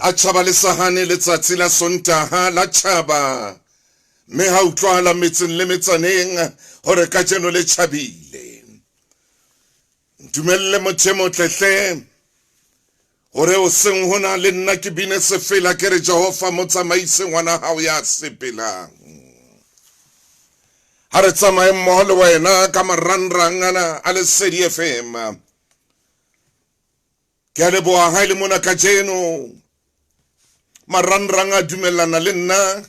a tšhaba le sahane letsatsi la Sontaga la tšhaba mme ha utlwala metseng le metsaneng hore ka jeno le tšhabile. Dumelle motho motlehle hore o seng hona le nna ke bine sefela ke re Jehova motsamaise ngwana hao ya sepelang. Ha re tsamaye mmoho le wena ka marangrang ana a Lesedi FM. Ke a leboha ha ile mona ka jeno marangrang a dumellana le nna.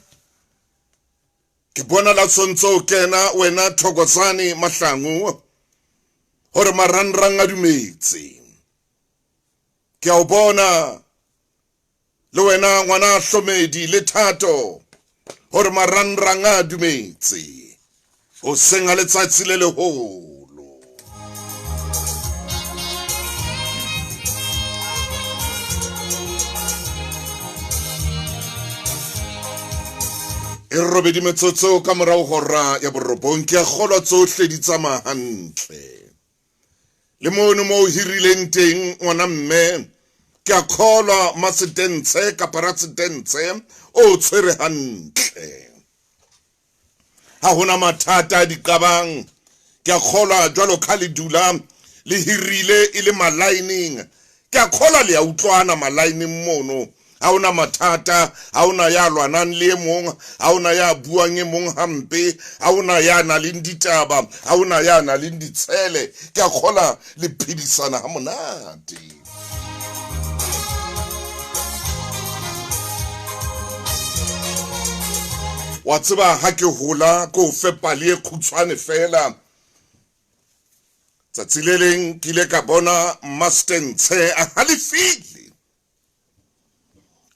Ke bona la sontso kena wena Thokozane Mahlangu hore marangrang a dumetse. Ke a o bona le wena ngwana Hlomedi le Thato hore marangrang a dumetse. O senga letsatsi le leholo. E robedi metsotso ka morao hora ya borobong ke a kgolwa tsohle di tsamaya hantle. Le mono mo hirileng teng ngwana mme ke a kgolwa masedentse kapa ratsedentse o tshwere hantle. Ha hona mathata di qabang ke a kgolwa jwalo ka le dula le hirile ile malaining ke a kgolwa le a utlwana malaining mono. Ha hona mathata, ha hona ya lwanang le mong, ha hona ya buang e mong hampe, ha hona ya na le ditaba, ha hona ya na le ditshele. Ke a kgolwa le phedisana ha monate. Wa tseba ha ke hola ko fepa le khutshwane fela. Tsatsi le leng ke ile ka bona Mastentse a halefile.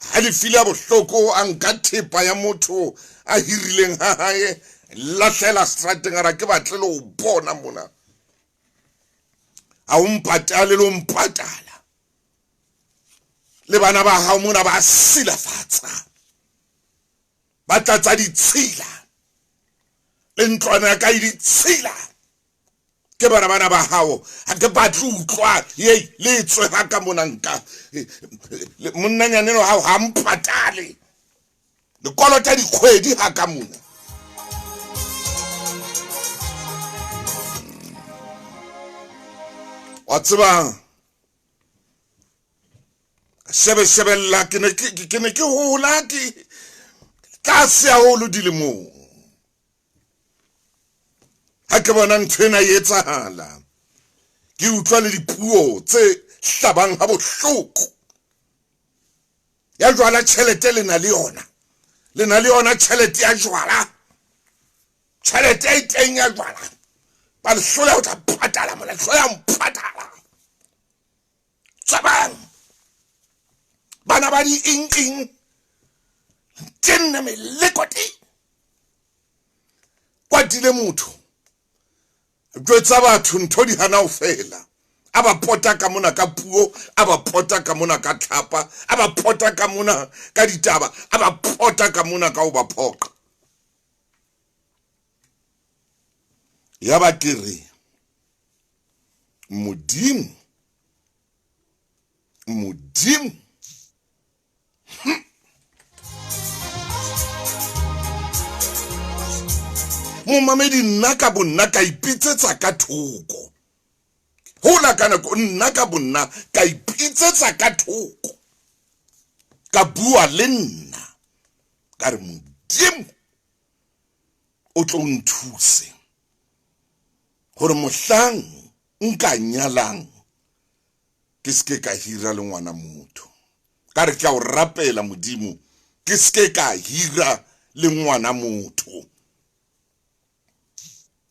Halefile a bohloko a nka thepa ya motho a hirileng ha hae lahlela strateng a ra ke batle le ho bona mona. A umpatale le umpatala. Le bana ba hao mona ba silafatsa. Ba tlatsa ditshila. Le ntlwana ka ditshila. Ke bana ba hao ha ke batlu utlwa ye le tswe ha ka mona nka monnanyane no hao ha mpatale le kolota dikgwedi ha ka mona. Wa tseba shebella ke ne ke hola ke ka se a holo dilemo. Ha ke bona nthwena e etsahala ke utlwa le dipuo tse hlabang ha bohloko. Ya jwala tjhelete le na le yona tjhelete ya jwala, tjhelete e teng ya jwala ba le hlola ho tla patala mona hloya mpatala tsabang bana ba di ing tenne me lekoti kwatile motho jwetsa batho ntho di hana ho fela. A ba pota ka mona ka puo, a ba pota ka mona ka tlhapa, a ba pota ka mona ka ditaba, a ba pota ka mona ka ho ba phoqa. Ya ba kere Modimo Momamedi nna ka bonna ka ipitsetsa ka thoko. Hola kana ko nna ka bonna ka ipitsetsa ka thoko. Ka bua le nna ka re Modimo o tlo nthuse hore mohlang nka nyalang ke ske ka hira le ngwana motho. Ka re ke a o rapela Modimo ke ske ka hira le ngwana motho.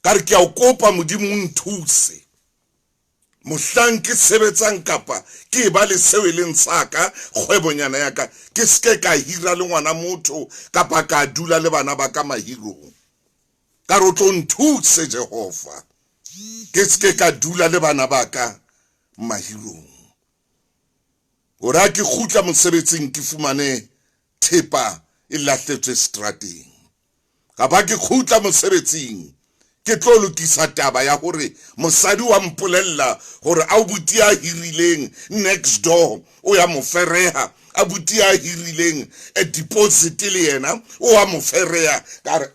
Kare ke a o kopa Modimo o nthuse mohlang ke sebetsang kapa ke ba le seo e leng tsaka kgwebonyana ya ka ke ske ka hira le ngwana motho kapa ka dula le bana ba ka mahirong. Ka re o tlo nthuse Jehova ke ske ka dula le bana ba ka mahirong. Ora ke khutla mosebetsing ke fumane thepa e lahletswe strateng. Kapa ke khutla mosebetsing ke tlo lokisa taba ya hore mosadi wa mpolella hore a butia hirileng next door o ya mofereha abuti a hirileng a deposit le yena o a mo ferea ka re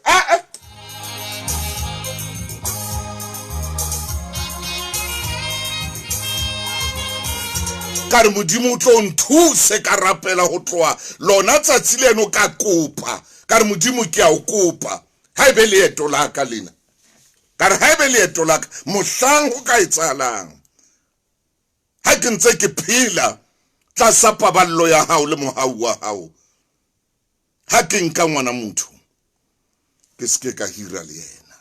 ka re modimo o tlo nthuse ka rapela go tloa lona tsatsi leno ka kopa ka re modimo ke a o kopa ha ebe leeto la ka lena ka re ha ebe leeto la ka mohlang go ka etsalang ha ke ntse ke phela tlasa paballo ya hao le mohau wa hao ha ke nka ngwana motho ke seke ka hira le yena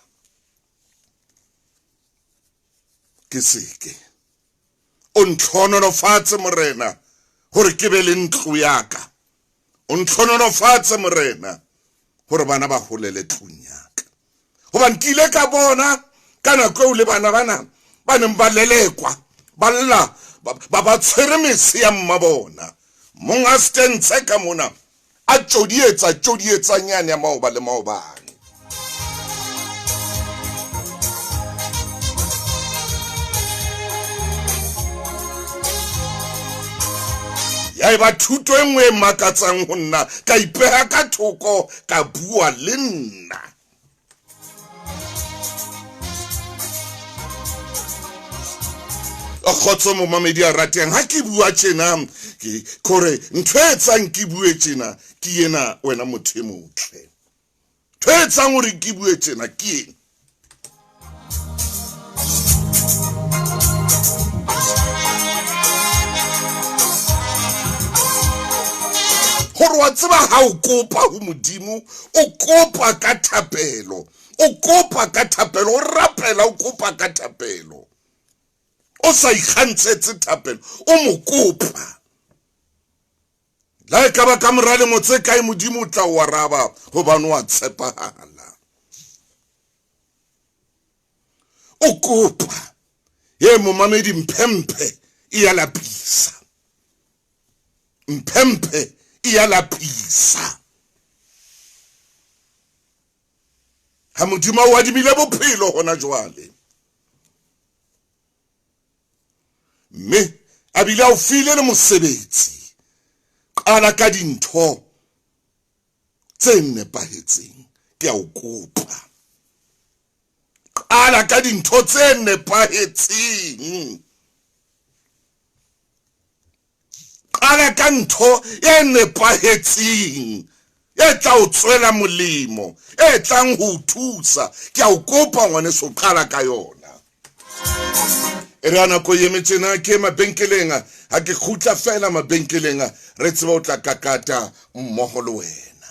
ke seke o ntlhonolofatse morena gore ke be le ntlo ya ka o ntlhonolofatse morena gore bana ba holele tlong ya ka gobane ke ile ka bona ka nako eo le bana ba neng ba lelekwa ba lla ba tshwere mese ya mmabona monga stentse ka mona a tjodietsa nyane ya maoba le maobane ya ba thuto e nngwe e makatsang ho nna ka ipeha ka thoko ka bua le nna o khotso mo mamedi a rateng ha ke bua tjena ke kore ntho e tsang ke bue tjena ke yena wena motho e motle ntho e tsang hore ke bue tjena ke yena gore wa tseba ha o kopa ho modimo o kopa ka thapelo o rapela o kopa ka thapelo o sa ikgantshetse thapelo o mo kopa la ka ba ka morale motse kae modimo o tla o araba hobane wa tshepahala o kopa ye mo mamedi mphemphe ya lapisa mphemphe ya lapisa ha modimo wa dimile bophelo hona jwale mme a bile o file le mosebetsi qala ka dintho tse nepahetseng ke a o kopa qala ka dintho tse nepahetseng qala ka ntho e nepahetseng e tla o tswela molemo e tlang ho thusa ke a o kopa ngwane so qala ka yona Erana ko yemetsena ke mabenkeleng ha ke khutla fela mabenkeleng re tseba o tla kakata mmogo le wena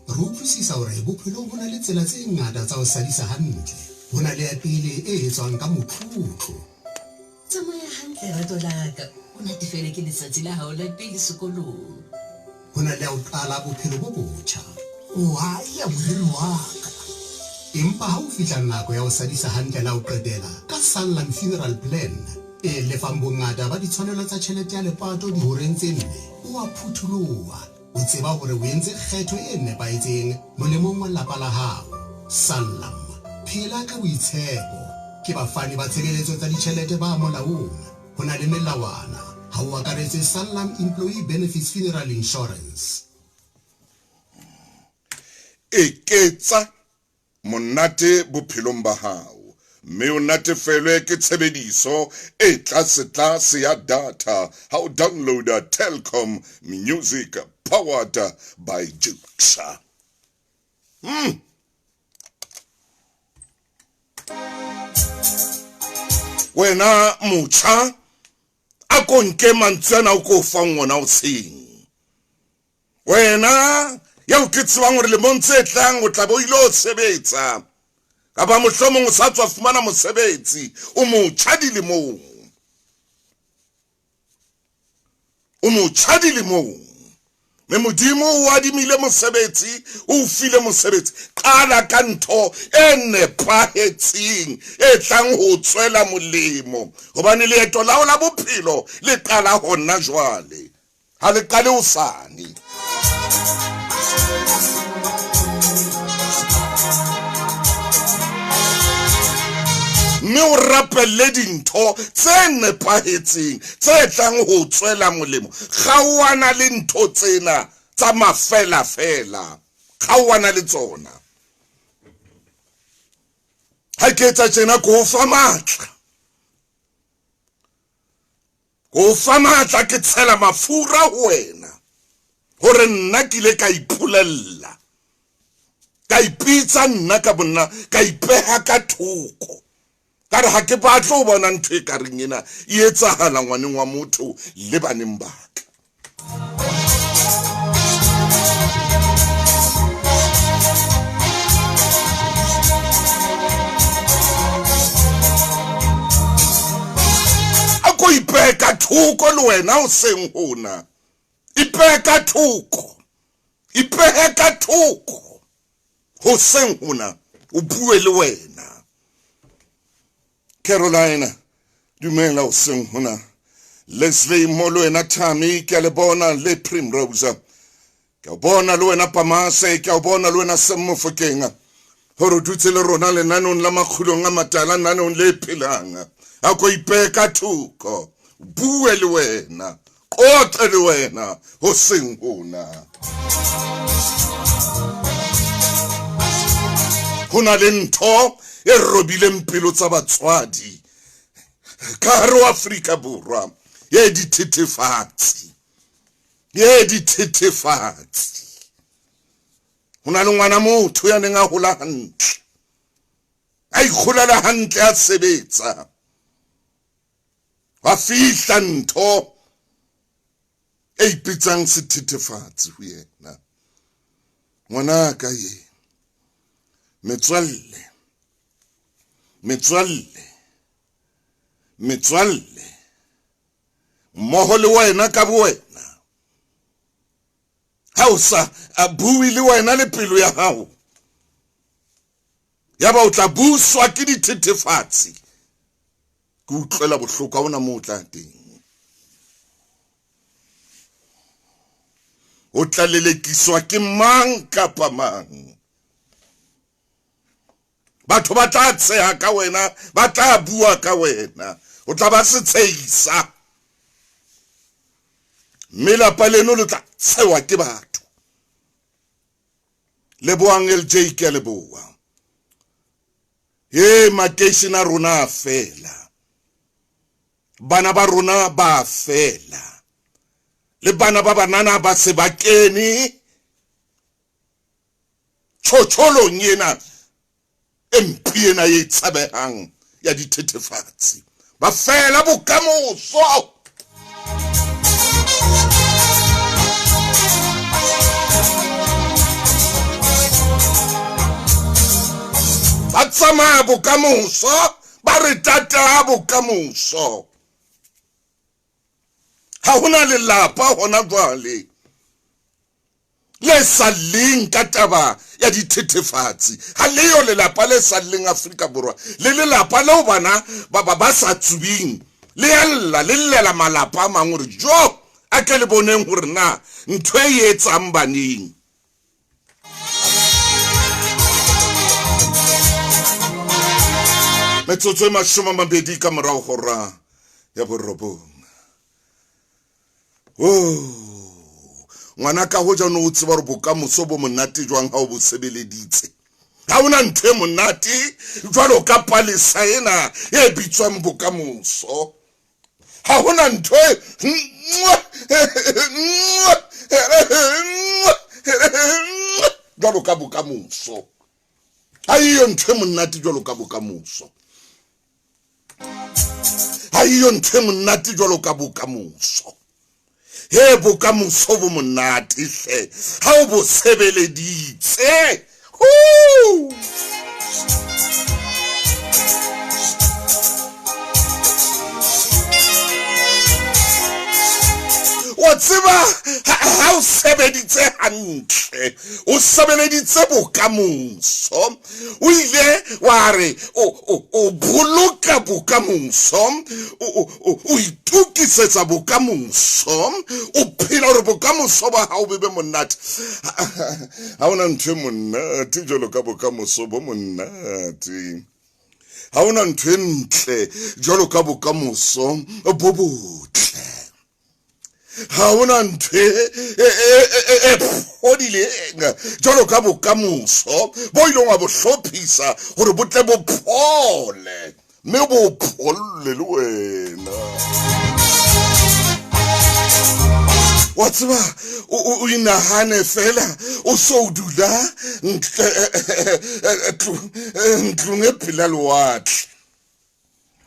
re utlwisisa hore bophelo bo na le tsela tse ngata tsa ho sadisa hantle ho na le ya pele e etswang ka motlotlo tsamaya hantle re tolaka o natefele ke letsatsi la hao la pele sekolong ho na le ya ho qala bophelo bo botjha wa ya morero wa ka empa ha o fihla nako ya ho sadisa hantle la ho qetela ka Sanlam Funeral Plan e lefang bongata ba ditshwanelo tsa tjhelete ya lepato di horeng tse nne o a phuthuloha o tseba hore o entse kgetho e nepahetseng molemong wa lapa la hao Sanlam phela ka boitshepo ke bafani ba tshebeletso tsa ditjhelete ba molaong ho na le melawana ha o akaretse Sanlam Employee Benefits Funeral Insurance eketsa monate bophelong ba hao mme o natefelwe ke tshebediso e tlase ya data ha o downloada Telkom Music powered by Juxa wena motjha a ko nke mantsana o ko fang ona o tsheng wena ya o ke tsebang gore le montse tlang o tla bo ile o sebetsa ka ba mohlomong o sa tswa fumana mosebetsi o motjha dilemong me modimo o adimile mosebetsi o file mosebetsi qala ka ntho e nepahetseng e tlang ho tswela molemo hobane leeto la o la bophelo le qala hona jwale ha le qale usane mme o rapelle dintho tse nepahetseng tse tlang ho tswela molemo. Kgaoana le ntho tsena tsa mafela fela, kgaoana le tsona. Ha ke etsa tjena ko fa matla, ko fa matla ke tshela mafura ho wena hore nna ke ile ka ipulella, ka ipitsa nna ka bonna, ka ipeha ka thoko. Ka re ha ke batla ho bona ntho e ka reng ena e etsahala ngwaneng wa motho le baneng ba ka. Ako ipeha ka thoko le wena o seng hona. Ipeha ka thoko. Ipeha ka thoko. Ho seng hona o bue le wena. Carolina, dumela o seng hona. Leslie Molo ena Tami ke le bona le Primrose. Ke bona le wena Pamase, ke bona le wena Semofokeng. Hore dutse le rona le nanong la makgulong a matala nanong le phelang. A ko ipeha ka thoko. Bue le wena. Qotle le wena ho seng hona. Hona le ntho e robileng pelo tsa batswadi ka hare ho Afrika Borwa, ye dithethefatsi. Hona le ngwana motho ya neng a hola hantle, a ikgolela hantle, a sebetsa, wa fihla ntho e ipitsang sethethefatsi ho yena. Ngwana ka ye metswalle mmoho le wena ka wena. Ha o sa a bui le wena le pelo ya hao, ya ba o tla buswa ke dithethefatsi. Ke utlwela bohloko ona mo tla teng. O tla lelekiswa ke mang kapa mang. Batho ba tla tseha ka wena, ba tla bua ka wena, o tla ba se tseisa. Mme lapa leno le tla tsewa ke batho. Leboang LJ ke leboa. Makeishene a rona a fela. Bana ba rona ba fela. Le bana ba banana ba se ba kene tjotjholong ena MP ena ye tsabehang ya dithethefatsi. Ba fela bokamoso. Ba tsamaya bokamoso, ba re tata bokamoso. Ha hona lelapa hona jwale le saleng ka taba ya dithethefatsi. Ha leyo lelapa le saleng Afrika Borwa, le lelapa leo bana ba sa tsubing le yalla le llela malapa a mangwe re jo a ke le boneng hore na ntho e etsang baneng. Metsotso e 20 ka morao hora ya borobong. Ngwana ka ho jana o tseba re bokamoso bo monate jwang ha o bo sebeleditse. Ha ona ntho e monate jwalo ka palesa ena e bitswang bokamoso. Ha hona ntho jwalo ka bokamoso. Ha iyo ntho e monate jwalo ka bokamoso. Ha iyo ntho e monate jwalo ka bokamoso. Bokamoso bo monate hle ha o bo sebeleditse. Wa tseba ha o sebeditse hantle, o sebeleditse bokamoso, o ile wa re o boloka bokamoso, o itukisetsa bokamoso, o phela hore bokamoso ba hao be monate. Ha ona ntho e monate jwalo ka bokamoso bo monate. ha ona ntho e ntle jwalo ka bokamoso bo botle ha ona ntho e phodileng jwalo ka bokamoso bo ileng wa bo hlophisa hore bo tle bo phole mme bo pholle le wena wa tseba o inahane fela o so dula ntlong e phela lewatle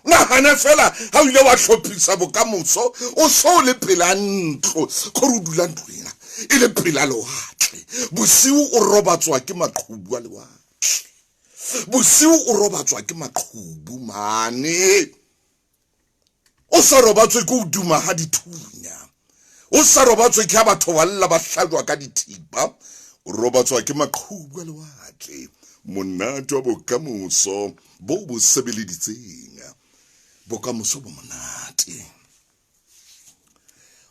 nahana fela ha o ile wa hlophisa bokamoso o so le phela ntlo khore o dula ntlong e le phela lewatle bosiu o robatswa ke maqhubu a lewatle bosiu o robatswa ke maqhubu mane o sa robatswe ke o duma ha dithunya o sa robatswe ke ha batho ba lla ba hladwa ka dithipa o robatswa ke maqhubu a lewatle monate wa bokamoso bo bo sebeleditseng bokamoso bo monate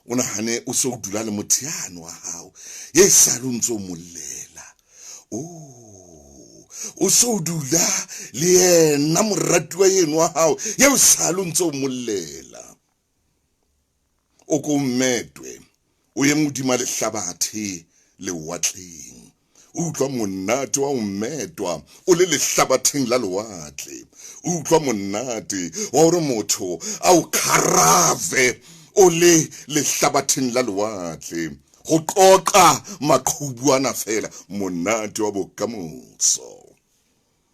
o nahane o so dula le motheano wa hao ye sa lo ntse o mollela o so dula le yena moratuwa yeno wa hao ye o sa lo ntse o mollela o ko metwe o ye modima lehlabathe lewatleng o utlwa monate wa o metwa o le lehlabatheng la lewatle o utlwa monate wa hore motho a o kharave o le lehlabatheng la lewatle go qoqa maqhubu ana fela monate wa bokamoso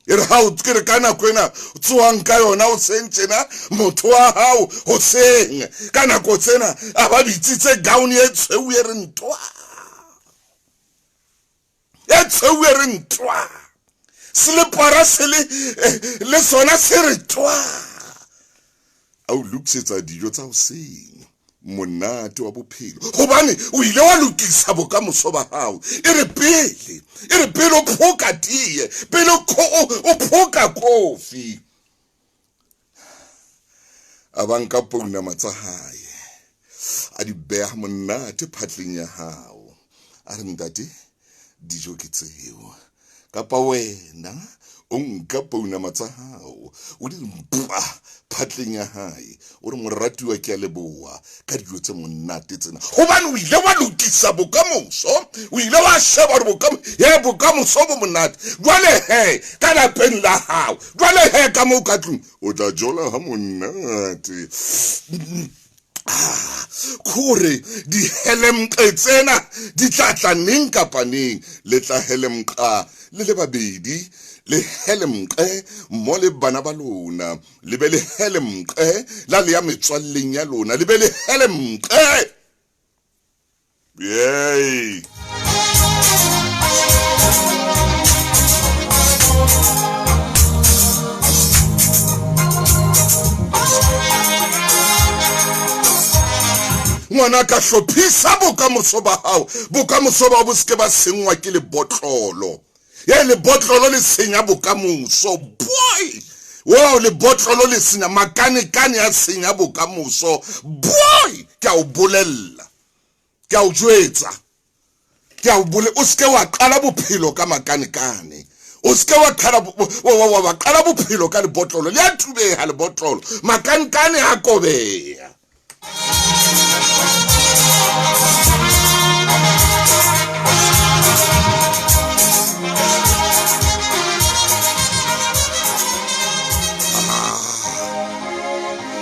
ere ha o tsere kana kwena tsoang ka yona o sentjena motho wa hao ho seng kana ko tsena aba bitsitse gown e tshweu e re ntwa slepara se le sona se re twa au luksetsa dijo tsa o seng monate wa bophelo hobane o ile wa lokisa bokamoso ba hao e re pele o phoka tie pele o phoka kofi abanka pona matsa hae a di beha monate phatleng ya hao a re ntate dijo ke tseo kapa wena o nka pona matsa hao o di mpa phatleng ya hae o re moratuwa ke a leboa ka dijo tse monate tsena hobane o ile wa lokisa bokamoso o ile wa sheba re bokamoso bo monate jwale he ka lapeng la hao jwale he ka mo ka tlung o tla jola ha monate khore di helemqe tsena di tlatla neng kapa neng le tla helemqa le babedi le helemqe mo le bana ba lona le be le helemqe la le ya metswalleng ya lona le be le helemqe yey ngwana ka hlophisa bokamoso ba hao bokamoso ba bo ske ba sengwa ke le botlolo ye le botlolo le senya bokamoso boy wow le botlolo le senya makane ya senya bokamoso boy ke a o bolella ke a o jwetsa ke a o bole o ske wa qala bophelo ka makane o ske wa qala bophelo ka le botlolo le a thubeha le botlolo makane a kobeya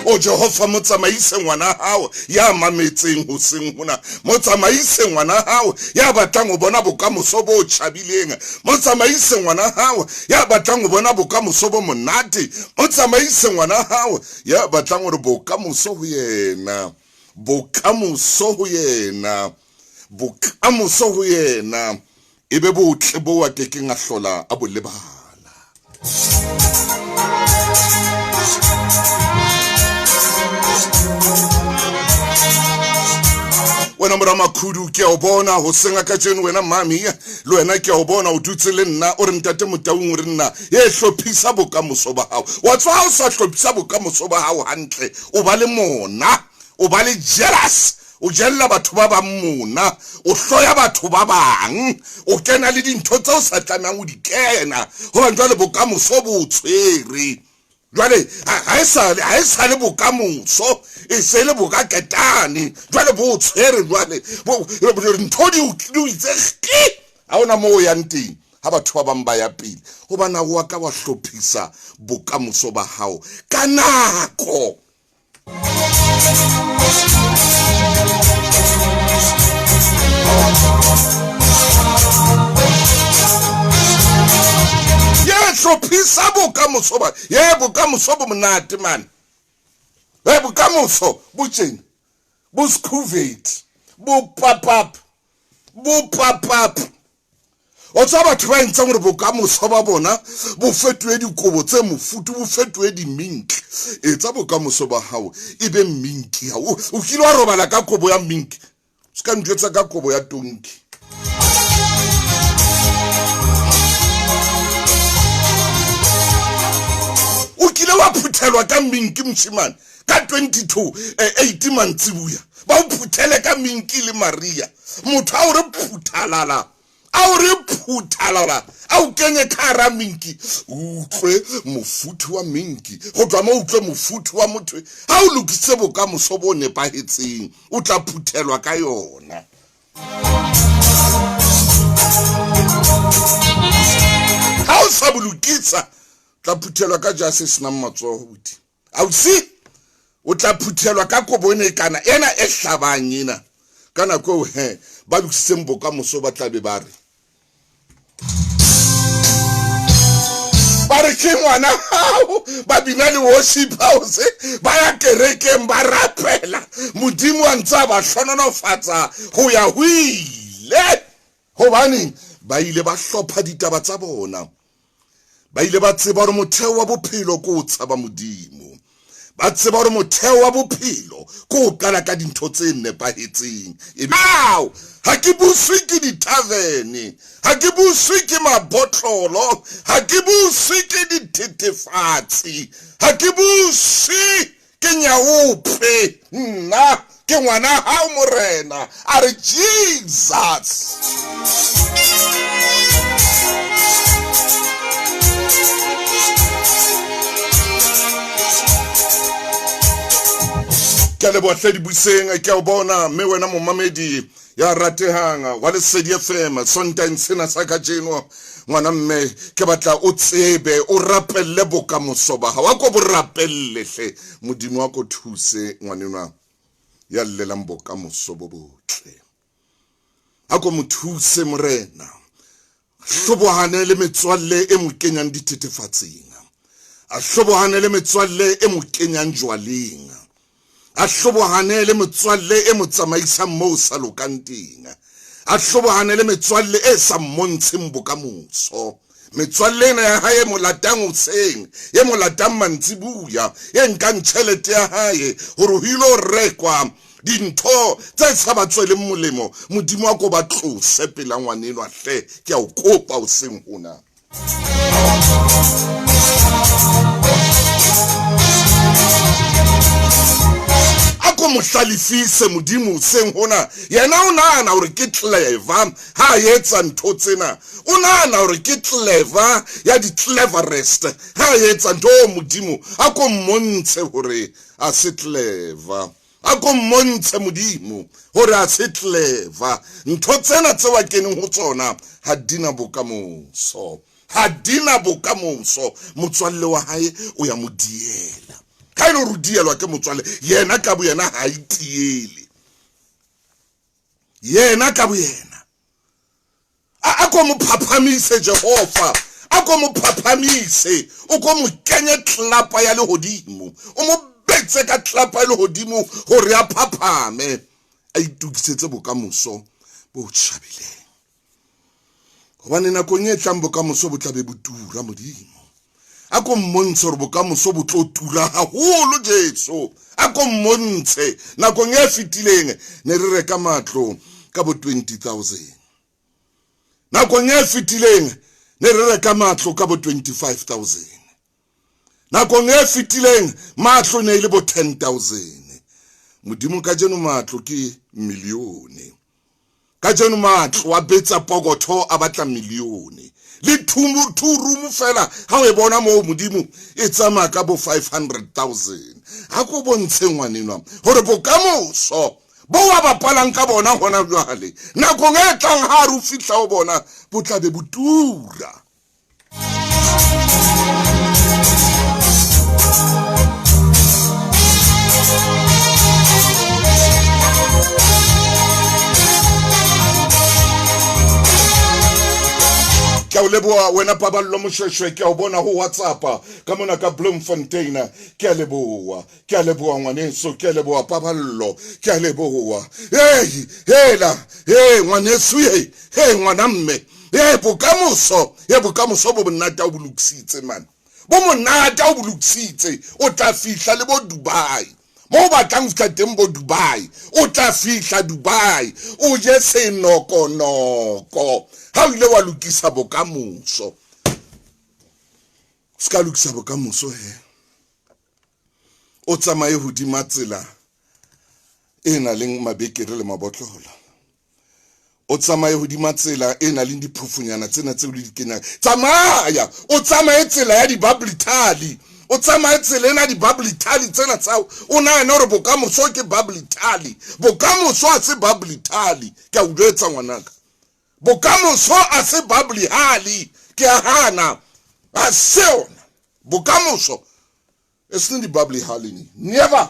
o Jehova motsamaise ngwana hao ya mametseng ho seng hona motsamaise ngwana hao ya batlang ho bona bokamoso bo tshabileng motsamaise ngwana hao ya batlang ho bona bokamoso bo monate motsamaise ngwana hao ya batlang hore bokamoso ho yena ebe botle bo wa kekeng a hlola a bolebala wena mora makhudu ke o bona ho senga ka jeno wena mami le wena ke o bona o dutse le nna o re ntate Motaung re nna ye hlophisa bokamoso ba hao wa tswa o sa hlophisa bokamoso ba hao hantle o ba le mona o ba le jealous o jella batho ba bang mona o hloya batho ba bang o kena le dintho tse o sa tlamang o di kena ho ba jwale bokamoso bo tshwere jwale ha e sale bokamoso e se le bokaketane jwale bo tshwere jwale ntho di itse ki ha ona mo yang teng ha batho ba bang ba ya pele ho bana wa ka wa hlophisa bokamoso ba hao ka nako. Hlophisa bokamoso ba bokamoso bo monate man bokamoso bo tjena bo scuvate bo pop up o tsa batho ba ntse gore bokamoso ba bona bo fetoe dikobo tse mofutu bo fetoe diminki etsa bokamoso ba hao ebe minki o kile wa robala ka kobo ya minki se ka ntwetsa ka kobo ya tonki. Wa phuthelwa ka minki mshimane ka 18 mantsibuya ba o phuthele ka minki le Maria motho a o re phuthalala a o kenye khara minki utlwe mofuthu wa minki go twa mo utlwe mofuthu wa motho ha o lokise bokamoso bo nepahetseng o tla phuthelwa ka yona. Ha o sa bolukisa tla phuthelwa ka jase sena matsoho buti ausi o tla phuthelwa ka kobone kana ena e hlabang ena kana ko ba lokiseng bokamoso ba tla be ba re ke ngwana hao ba bina le worship house ba ya kerekeng ba rapela modimo a ntse ba hlononofatsa ho ya huile hobane ba ile ba hlopha ditaba tsa bona. Ba ile ba tseba hore motheo wa bophelo ko o tshaba modimo ba tseba hore motheo wa bophelo ko o qala ka dintho tse nepahetseng ha ke buswe ke ditavene ha ke buswe ke mabotlolo ha ke buswe ke dithethefatsi ha ke buswe ke nyaope nna ke ngwana hao morena a re Jesus. Ke le botledi buseng ke o bona me wena mo mamedi ya ratehanga wa Lesedi FM Sontaine sena sa ka jeno ngwana mme ke batla o tsebe o rapelle bokamoso ba ha go bo rapelle hle modimo wa go thuse ngwanenwa ya llelang bokamoso bo botle a go mothuse morena hlobohane le metswalle e mo kenyang dithethefatsing a hlobohane le metswalle e mo kenyang jwaleng a hlobohane le metswalle e mo tsamaisang mo sa lokanteng a hlobohane le metswalle e sa mmontsheng bokamoso metswalle ena ya hae molatang hoseng ye molatang mantsibuya ye nkang tjhelete ya hae hore ho ilo rekwa dintho tse sa ba tsweleng molemo modimo wa go ba tlose pela ngwanenwa hle ke a o kopa o seng hona. Mohlalifise modimo seng hona yena o nana hore ke clever ha yetsa ntho tsena o nana hore ke clever ya di cleverest ha yetsa ntho modimo a go mmontshe hore a se clever a go mmontshe modimo hore a se clever ntho tsena tse wa keneng ho tsona ha dina bokamoso motswalle wa hae o ya modiela ka ilo rudielwa ke motswalle yena ka bo yena ha itiele yena ka bo yena a go mo phaphamise Jehova a go mo phaphamise o go mo kenye tlapa ya lehodimo o mo betse ka tlapa ya lehodimo hore a phaphame a itukisetse bokamoso bo tshabileng hobane nakong e tlang bokamoso bo tlabe botura modimo a go mmontshe hore bokamoso bo tlo tura haholo Jesu a go mmontshe nakong e fetileng ne re reka matlo ka bo 20,000 nakong e fetileng ne re reka matlo ka bo 25,000 nakong e fetileng matlo ne ile bo 10,000 modimo ka jeno matlo ke milione ka jeno matlo wa betsa pokotho a batla milione le two room fela ha o e bona mo modimo e tsama ka bo 500,000 ha ko bontshe ngwanenwa hore bokamoso bo wa bapalang ka bona hona jwale nakong e tlang ha re fihla o bona bo tla be butura. Ke a leboa wena Paballo Moshweshwe, ke a bona ho WhatsApp ka mona ka Bloemfontein, ke a leboa ngwaneso, ke a leboa Paballo, ke a leboa. Hey ngwaneso, hey ngwana mme, bokamoso bo monata o bolokisitse man, bo monata o bolokisitse, o tla fihla le bo Dubai. Mo batlang fihla teng bo Dubai, o tla fihla Dubai, o je senoko ha ile wa lokisa bokamoso. Ska lokisa bokamoso he, o tsamaye hodima tsela ena leng mabekere le mabotlola, o tsamaye hodima tsela ena leng diphufunyana tsena tse o di kenyang. Tsamaya o tsamaye tsela ya di-bubble tali, o tsamaye tsela ena di-bubble tali tsena tsao o nahana hore bokamoso ke bubble tali. Bokamoso a se bubble tali, ke a o jwetsa ngwanaka. Bokamoso a se bubble hali, ke a hana a se ona. Bokamoso e se di bubble hali ni never.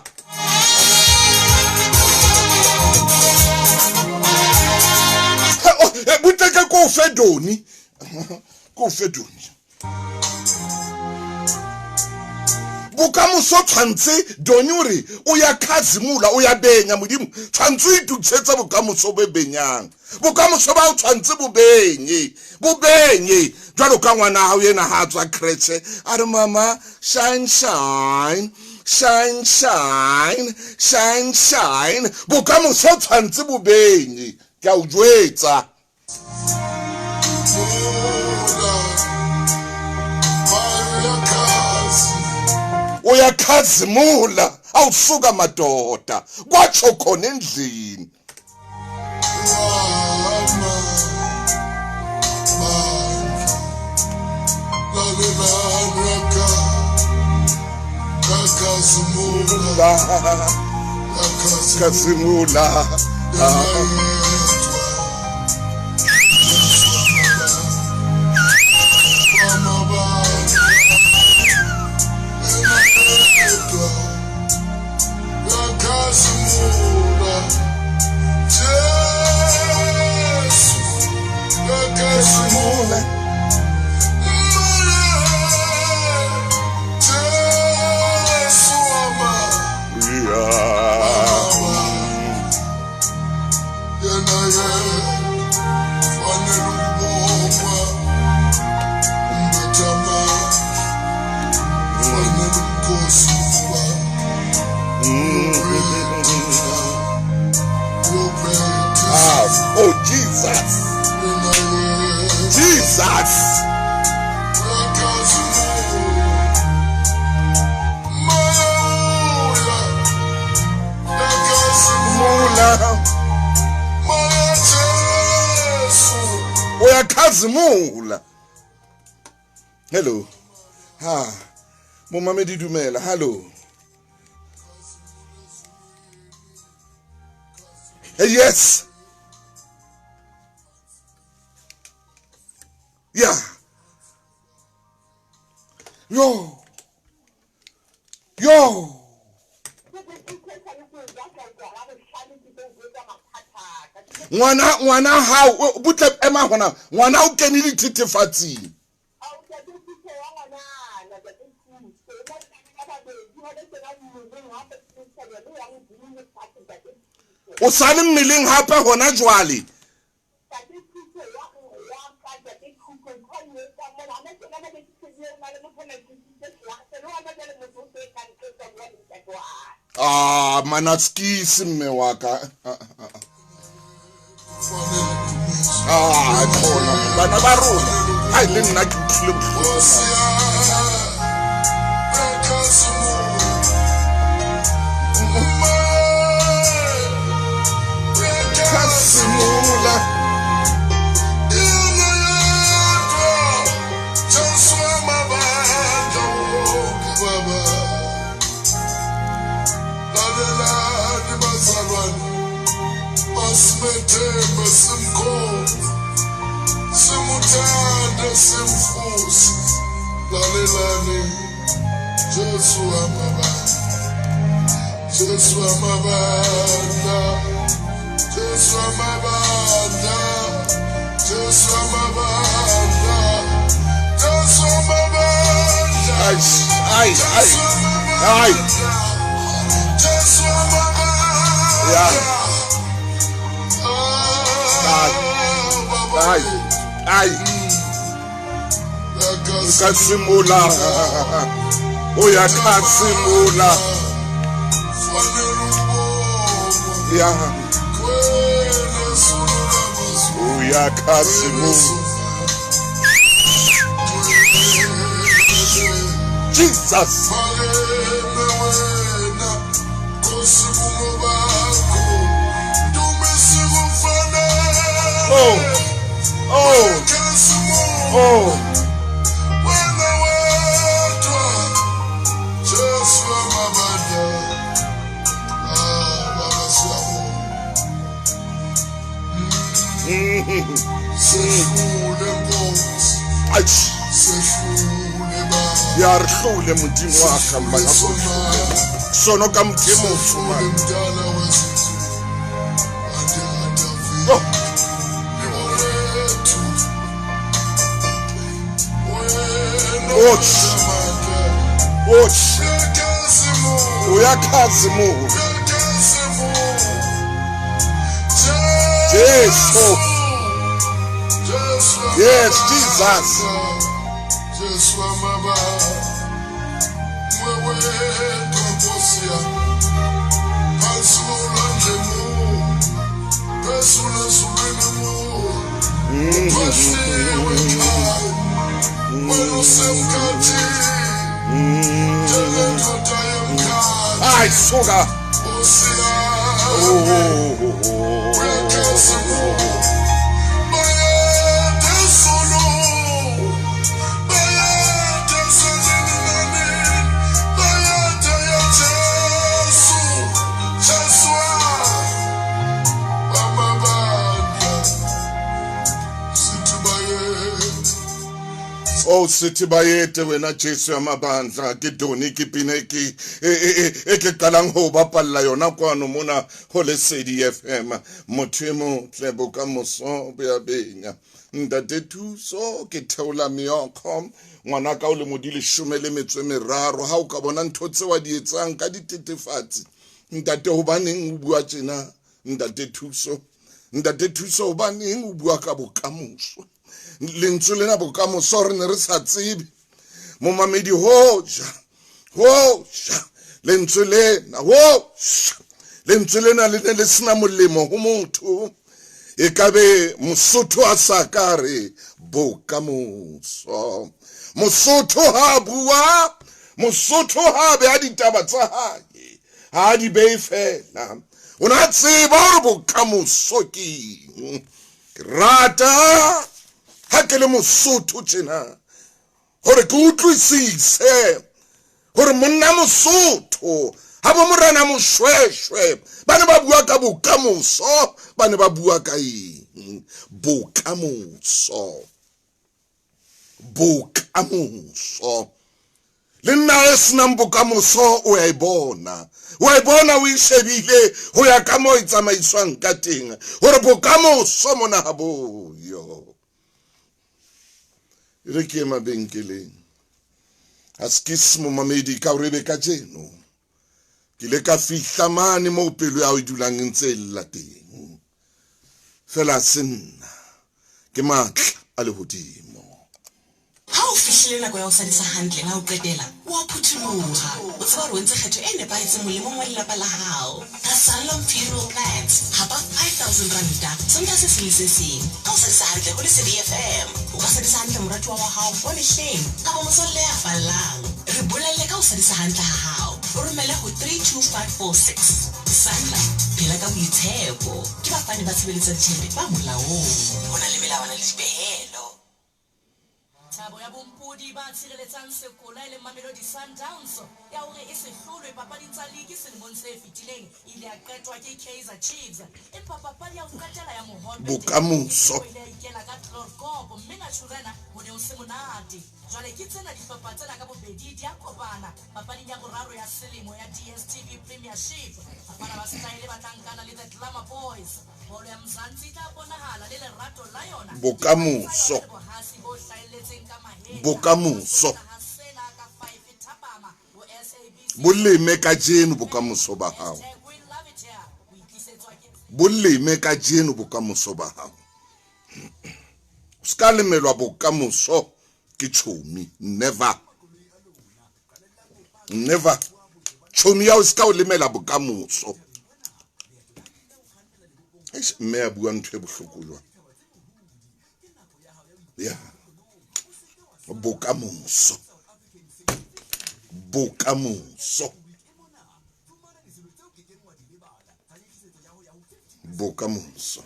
Buteka ko fedoni ko fedoni bokamoso tshwantse doni ore o ya khazimula o ya benya modimo tshwantse itukisetsa bokamoso be benyang. Bokamoso ba o tshwantse bo benye jwalo ka ngwana ha o yena ha tswa kretse a re mama shine shine shine shine shine shine. Bokamoso tshwantse bo benye, ke a o jwetsa. Uyakhazimula awusuka madoda kwatsho khona endlini. Khazimula oh Jesus. Uyakhazimula. Hello. Momamedi dumela. Hello. Yes. Yeah. Yo. Ngwana hao butle ema hona ngwana o kenile thitefatsing. O sale mmeleng hape hona jwale. Manatskisi mme waka. Khona bana ba rona ha ile nna ke tlile Khazimula Kasimula, oya kasimula, oya kasimula. Jesus. Oh. Yarhlule mudimo wakhe manje sono kamthemo suma uyakhazimuka Jesus. Yes, Jesus. Ai, sugar. Oh, sithi bayete wena Jesu yamabandla ke doni ke pineki ke qalang ho bapalla yona kwano mona ho Lesedi FM mothemo tlebo ka moso bea benya ntate Thuso ke theola meokgo ngwana ka o le modile 13 ha o ka bona ntho tse wa di etsang ka ditetefatsi ntate ho baneng o bua tjena ntate Thuso ho baneng o bua ka bokamoso lentswe lena bokamoso re ne re sa tsebe momamedi hoja lentswe lena le ne le sena molemo ho motho e kabe Mosotho a sa kare bokamoso Mosotho ha bua Mosotho ha be a ditaba tsa hae ha di be fela o na tseba hore bokamoso ke rata ha ke le Mosotho tjena hore ke utlwisise hore monna Mosotho ha bo morena moshweshwe bana ba bua ka bokamoso bana ba bua ka eng bokamoso le nna e senang bokamoso o ya ibona o ishebile ho ya ka mo itsamaiswang ka teng hore bokamoso mona ha boyo re ke mabenkeleng askismo mamedi ka re be ka jeno ke le ka fihla mane mo pelo ya o dulang ntse lla teng fela senna ke matla a le hodimo ha o fihlile nako ya o sadisa hantle na o qetela wa phuthuloha o tsaba re ntse kgetho ene ba itse molemo mo lelapa la hao ka Sanlam Funeral Plans haba 5,000 rand sometimes se seng ka o sadisa hantle ho Lesedi FM o ka sadisa hantle moratuwa wa hao wa mehleng ka bo mosolle ya fallang re bolelle ka o sadisa hantle ha hao o romele ho 32546 Sanlam phela ka boitshepo ke bafani ba tshebeletsa ditjhelete ba molaong ho na le melawana le dipehelo Thabo ya bompudi ba tshireletsang sekola le Mamelodi Sundowns ya hore e se hlolwe papading tsa league selemong se fetileng ile ya qetwa ke Kaizer Chiefs empa papadi ya ho qetela ya mohope bokamoso ile ya ikela ka Tlorkop mme Naturena ho ne ho se monate jwale ke tsena dihlopha tsena ka bobedi di a kopana papading ya boraro ya selemo ya DStv Premiership bana ba style ba tlankana le the Glamour Boys bolo ya Mzansi tla bonahala le lerato la yona bokamoso bokamoso boleme ka jeno bokamoso ba hao boleme ka jeno bokamoso ba hao ska lemelwa bokamoso ke chomi never chomi ya o ska o lemela bokamoso mme a bua ntwe bohloko jwa ya bokamoso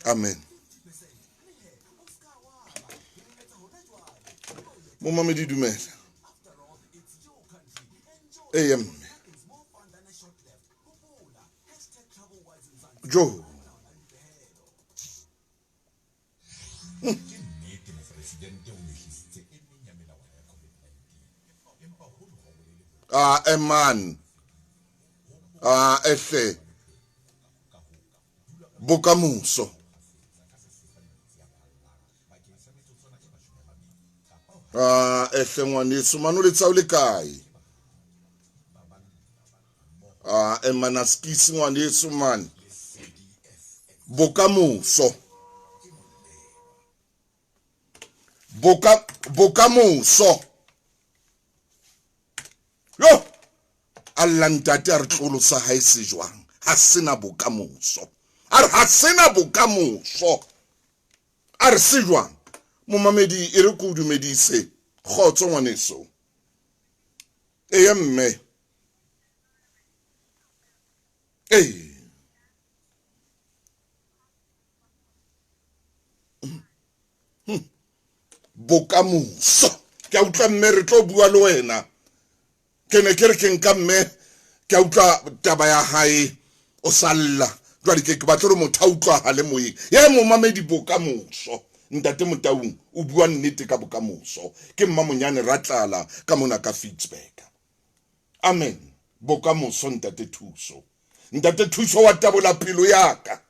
amen mo mamedi dumela Joe man ehle bokamoso ehle ngwaneso mano le tsao le kae emanaskisi ngwaneso man bokamoso yo alla ntate a re tlolosa ha e se jwang ha sena bokamoso a re ha sena bokamoso a re se jwang momamedi e re ko dumedise khotso ngwaneso mme bokamoso ke a utlwa mme re tlo bua le wena ke ne ke re ke nka mme ke a utlwa taba ya hae o salla jwale ke batla re motho a utlwa hale moyeng ye momamedi bokamoso ntate Motaung o bua nnete ka bokamoso ke mma monyane ratlala ka mona ka Fitzburg amen bokamoso ntate Thuso wa tabola pelo yaka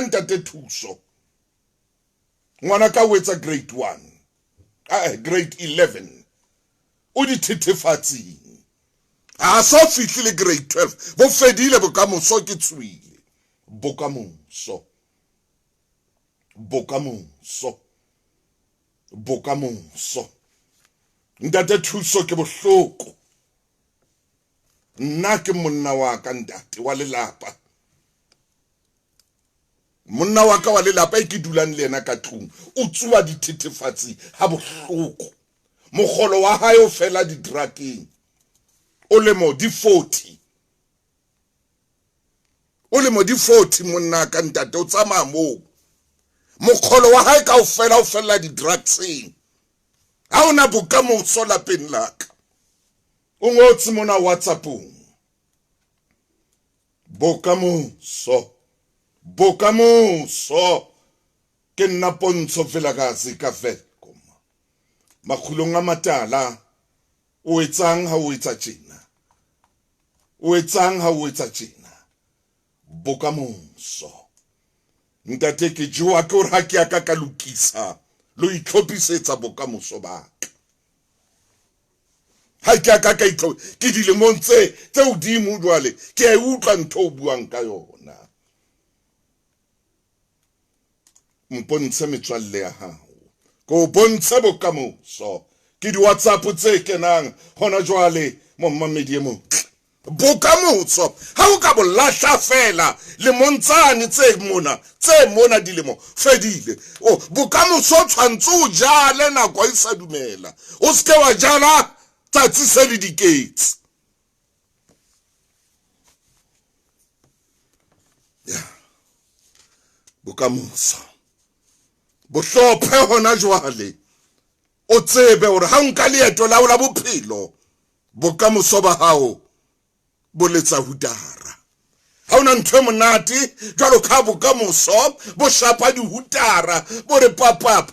ntate Thuso ngwana ka wetsa grade 1 grade 11 o di thethefatsing a so fihlile grade 12 bo fedile bokamoso ke tswile bokamoso ntate Thuso ke bohloko nna ke monna wa ka ntate wa lelapa monna wa ka wa lelapa e ke dulang le ena ka tlung o tsuwa dithethefatsi ha bohloko mogolo wa hae o fela di drugging o le mo di 40 monna ka ntate o tsamaya mo mogolo wa hae ka o fela di drugsing ha ona bokamoso lapeng la ka o ngotse mona WhatsAppong bokamoso ke nna Pontsho Vilakazi ka Velkom makhulong a matala o etsang ha o etsa tjena bokamoso ntate ke jwa ke hore ha ke aka ka lokisa lo itlhopisetsa bokamoso ba ka ha ke aka ka ke dilemong tse hodimo jwale ke a utlwa ntho o buang ka yona mpontshe metswalle ya hao ko bontshe bokamoso ke di WhatsApp tse kenang hona jwale mo mmamedi e mo bokamoso ha o ka bolahla fela le montsane tse mona dilemo fedile bokamoso tshwantse o jale nako e sa dumela o ske wa jala tsatsi se le diketsi bokamoso bohlophe hona jwale o tsebe hore ha nka leeto la la bophelo bokamoso ba hao bo letsa hutara ha una ntho e monate jwalo ka bokamoso bo shapa di hutara bo re papap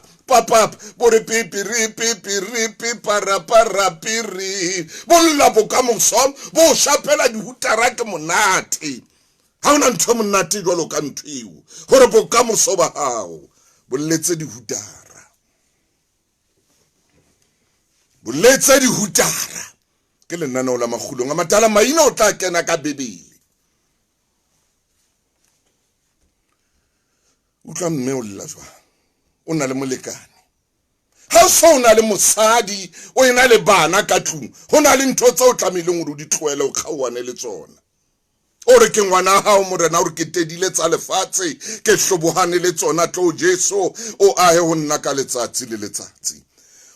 bo re pipi para piri bo la bokamoso bo shapela di hutara ke monate ha una ntho e monate jwalo ka nthiu hore bokamoso ba hao bo letse di hutara bo letse di hutara ke lenaneo la magulong a matala maina o tla kena ka Bebele o tla mme o lla jwa o na le molekane ha so na le mosadi o ena le bana ka tlung ho na le ntho tse o tlameleng o di tloele o kgawane le tsona o re ke ngwana hao morena o re ke tedile tsa lefatshe ke hlobohane le tsona tlo Jesu o ahe ho nna ka letsatsi le letsatsi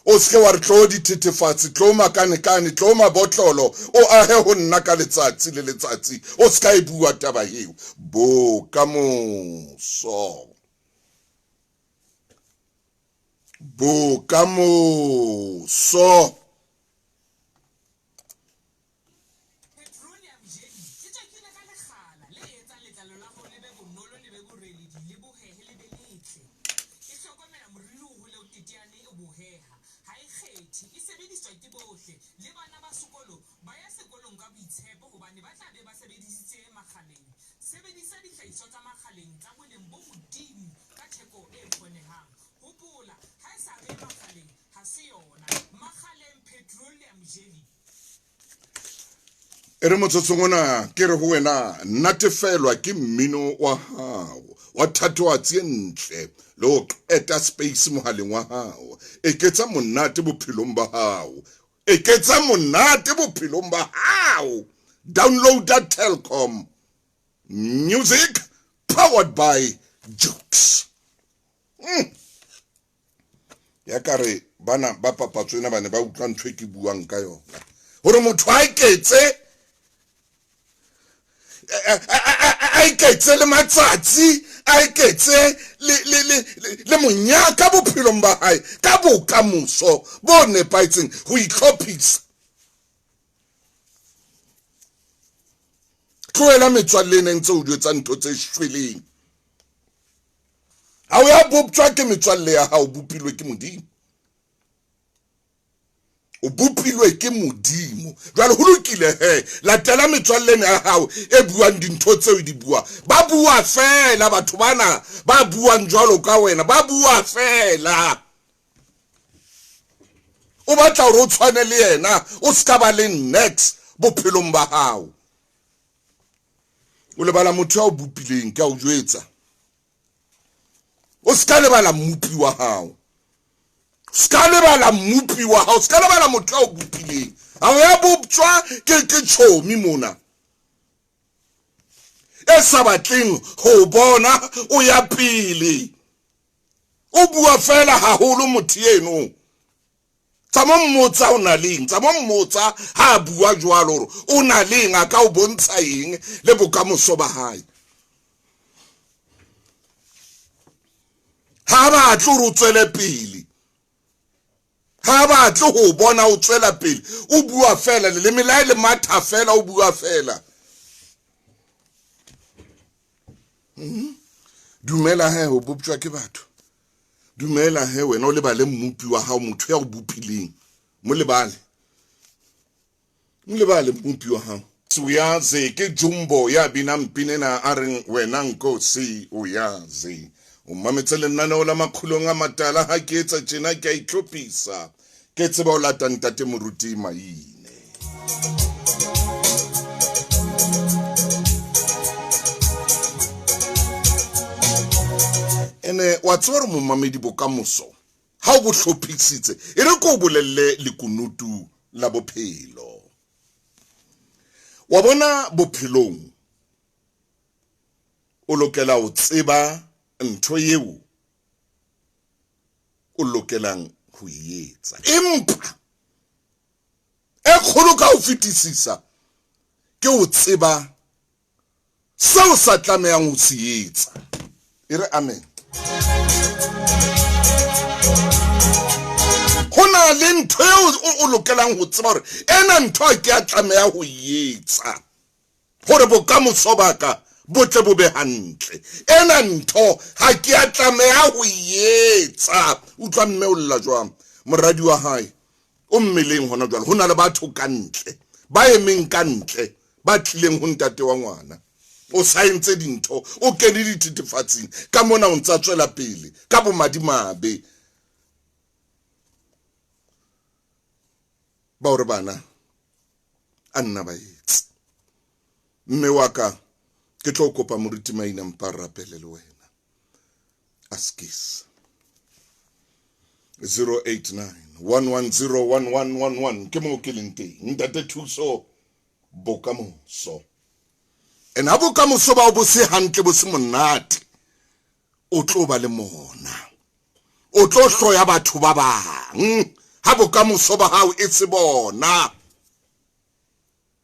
o ske wa re tlo di thethefatsi tlo makane tlo mabotlolo o ahe ho nna ka letsatsi le letsatsi o ska e bua taba eo bokamoso ere motsotsong ona ke re ho wena natefelwa ke mmino wa hao wa thatohatsi e ntle le ho qeta space mohaleng wa hao eketsa monate bophelong ba hao eketsa monate bophelong ba hao download Telkom music powered by Jukes ya kare bana ba papatswena bane ba utlwa ntwe ke buang ka yona hore motho a iketse a iketse le matsatsi a iketse le monyaka bophelong ba hae ka bokamoso bo nepaitseng ho itlhophisa tloela metswalle ne ntse o jwetsa ntho tse shweleng ha o ya boptswa ke metswalle ya hao bopilwe ke modimo o bopilwe ke modimo jwale ho lokile he latela metswalleng ya hao e buang dintho tseo di bua ba bua fela batho bana ba buang jwalo ka wena ba bua fela o batla hore o tshwane le yena o ska ba le next bophelong ba hao o lebala motho ya o bopileng ka o jwetsa o ska lebala mmupi wa hao ska lebala mmupi wa hao ska lebala motho ya o bopileng ha o ya boptswa ke chomi mona e sa batleng ho bona o ya pele o bua fela haholo motho eno tsa mmotsa o na leng tsa mmotsa ha bua jwalo hore o na leng a ka o bontsha eng le bokamoso ba hae ha ba tlo o tswele pele ha ba tlo ho bona o tswela pele o bua fela le melae le matha fela o bua fela dumela he ho boptswa ke batho dumela he wena o lebale mmupi wa hao motho ya o bopileng mo lebale mmupi wa hao uyazi ke Jumbo ya bina mpinena a reng wena nkosi uyazi o mametse lenaneo la makhulong a matala ha ke etsa tjena ke a itlhophisa ke tseba o lata ntate Moruti maine ene wa tsoro mo mamedi bokamoso ha o bo hlophisitse e re ko bolelle lekunutu la bophelo wa bona bophelong o lokela o tseba ntho yeo o lokelang ho yetsa empa e kholo ka o fitisisa ke o tseba seo sa tlamehang ho se yetsa Ire amen. Hona le ntho o lokelang ho tseba hore ena ntho ke a tlameha ho yetsa hore bokamoso baka bo tle bo be hantle. Ena ntho ha ke a tlameha ho yetsa. Utlwa mme o lla jwang moradi wa hae o mmeleng hona jwale hona le batho kantle ba emeng kantle ba tlileng ho ntate wa ngwana. O saentse dintho o kene dititefatsing ka mona o ntsa tswela pele ka bomadimabe ba hore bana a nna ba etse. Mme wa ka ke tlo kopa Moruti Maina mpa rapele le wena askis 089110111 ke mo ke leng teng ntate Thuso bokamoso. Ena bokamoso ba bo se hantle bo se monate o tlo ba le mona o tlo hloya batho ba bang ha bokamoso ba hao e se bona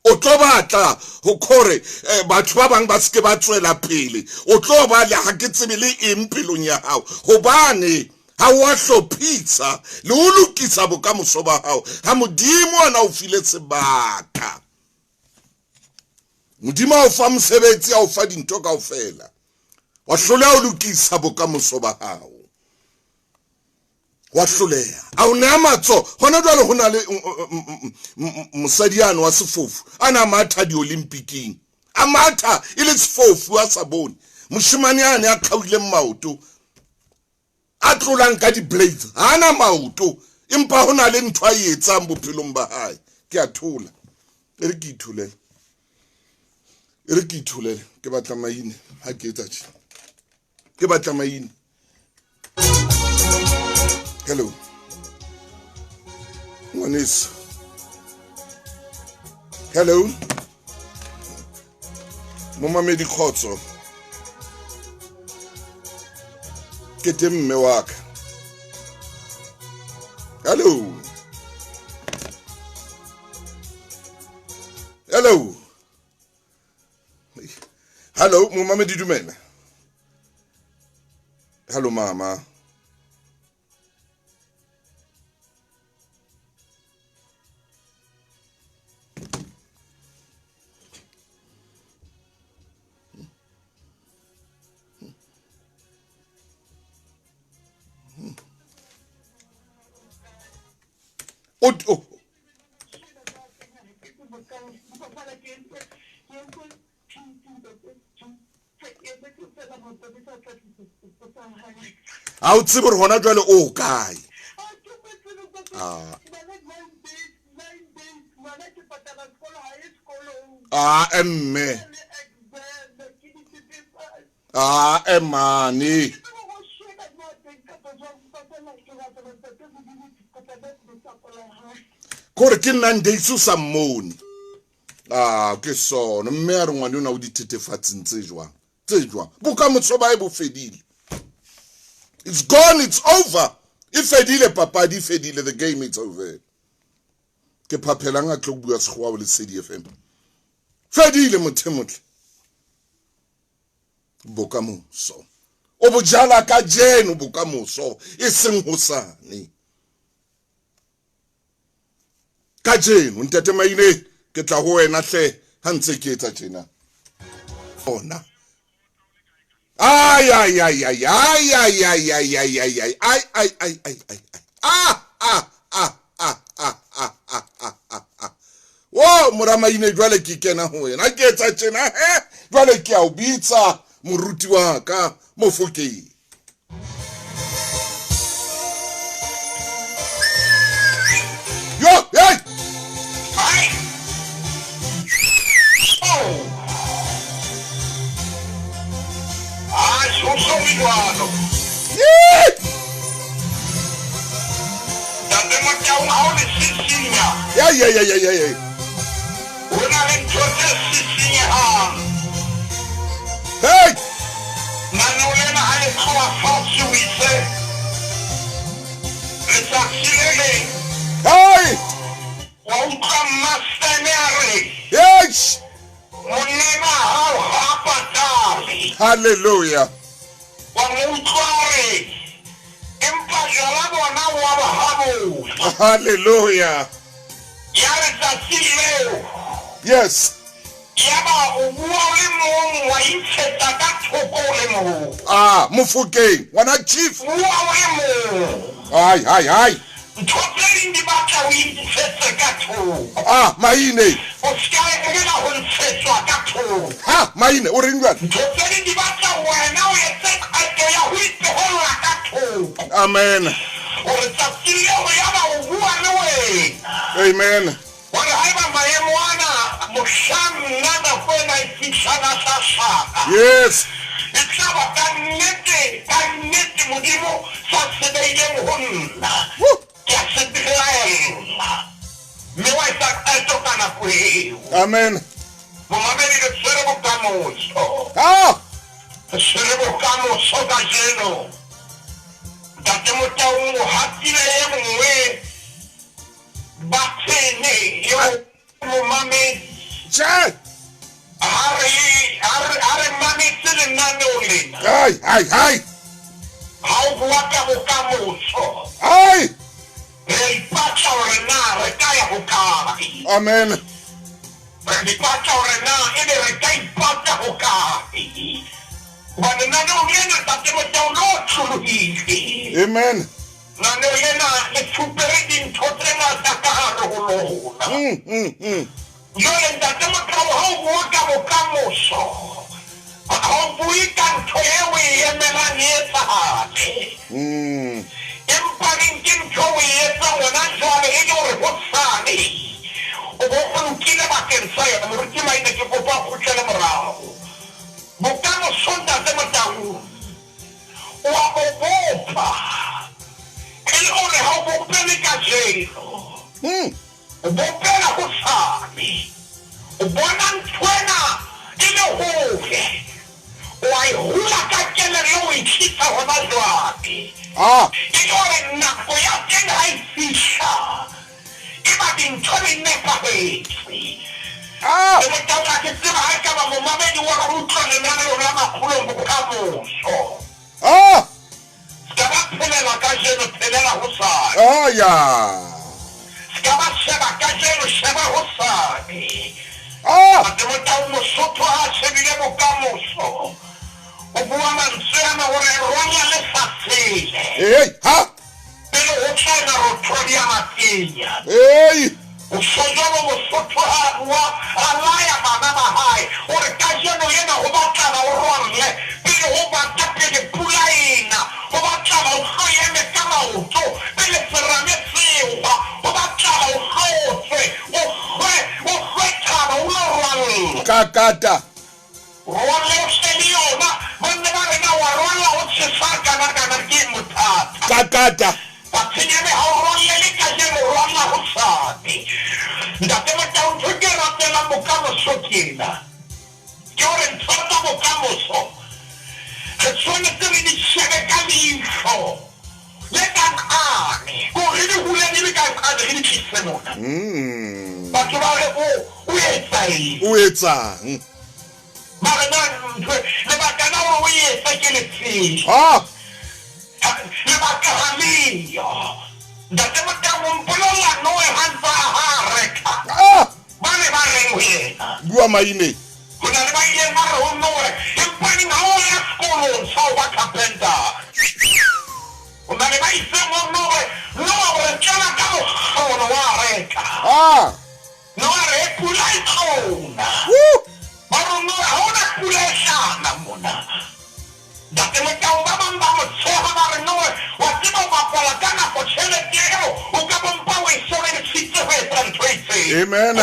o tlo batla ho khore batho ba bang ba ske ba tswela pele o tlo ba le ha ke tsebe le empelong ya hao hobane ha wa hlophisa le o lokisa bokamoso ba hao ha modimo ana o file sebaka. Modimo o fa mosebetsi a o fa dintho kaofela wa hloleha o lokisa bokamoso ba hao wa hloleha a o ne matso hona jwale hona le mosadiano wa sefofu ana matha di Olympiking a matha ile sefofu a sabone moshimane ane a khawile maoto a tlolang ka di blades hana maoto empa hona le ntho a etsang bophelong ba hae. Ke a thola re ke ithulele ke batla maine ha ke etsa tjhe ke batla maine. Hello Monis. Hello Mama Medi Khotso ke teng mme wa ka. Hello Hello Mama Medi dumela. Hello mama. Oh. How tsibur hona jwale o kae? Emme. Emani. Kore ke nna ndeisu sa mmone. Ke sona mme a re ngwane ona o dithethefatsing tse jwang. Bokamoso ba e bo fedile. It's gone, it's over. Ifedile papadi ifedile, the game is over. Ke papelanga tlo bua sekgwa le CDFM. Fedile mothemotle. Bokamoso. O bojala ka jeno bokamoso e seng hosane. Ka jeno ntate Maine ke tla ho wena hle ha ntse ke etsa tjena. Ona. Ay. Wo Moramaine jwale ke kena ho wena ke etsa tjena jwale ke a o bitsa moruti wa ka Mofokeng. Yo, hey! Yeah. Hey! Hey! Yes! Hallelujah. Hallelujah. Yes. Ah, Mufukeng. Wana chief. Aye. Ah, Maine. Ha, Maine, Uringwan. Amen. Amen. Yes. Amen. Ah. Aye. Amen. Amen. Ah. Oh yeah. Hey, ha. Hey. Kakata. Kakata. Gua Maine. Amen.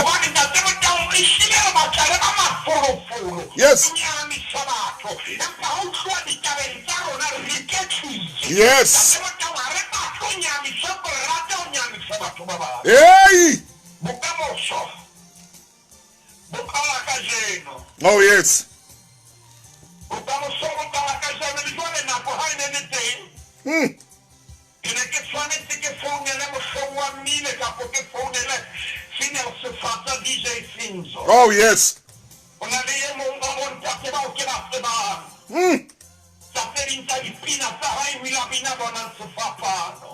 Yes. Yes. Hey. Oh yes. Oh yes.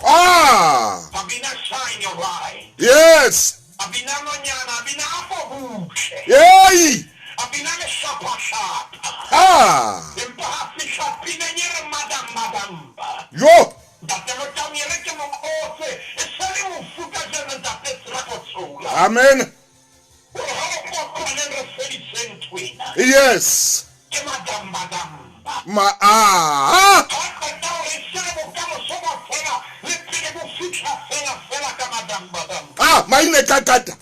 Ah! Yes! Yay! Ah! Yo! Amen. Yes. Maine kakata.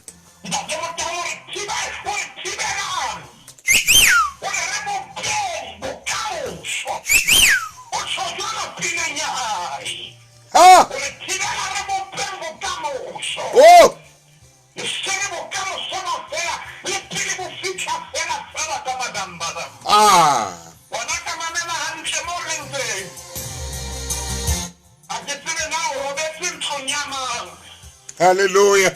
Ah. Oh. Ah. Hallelujah.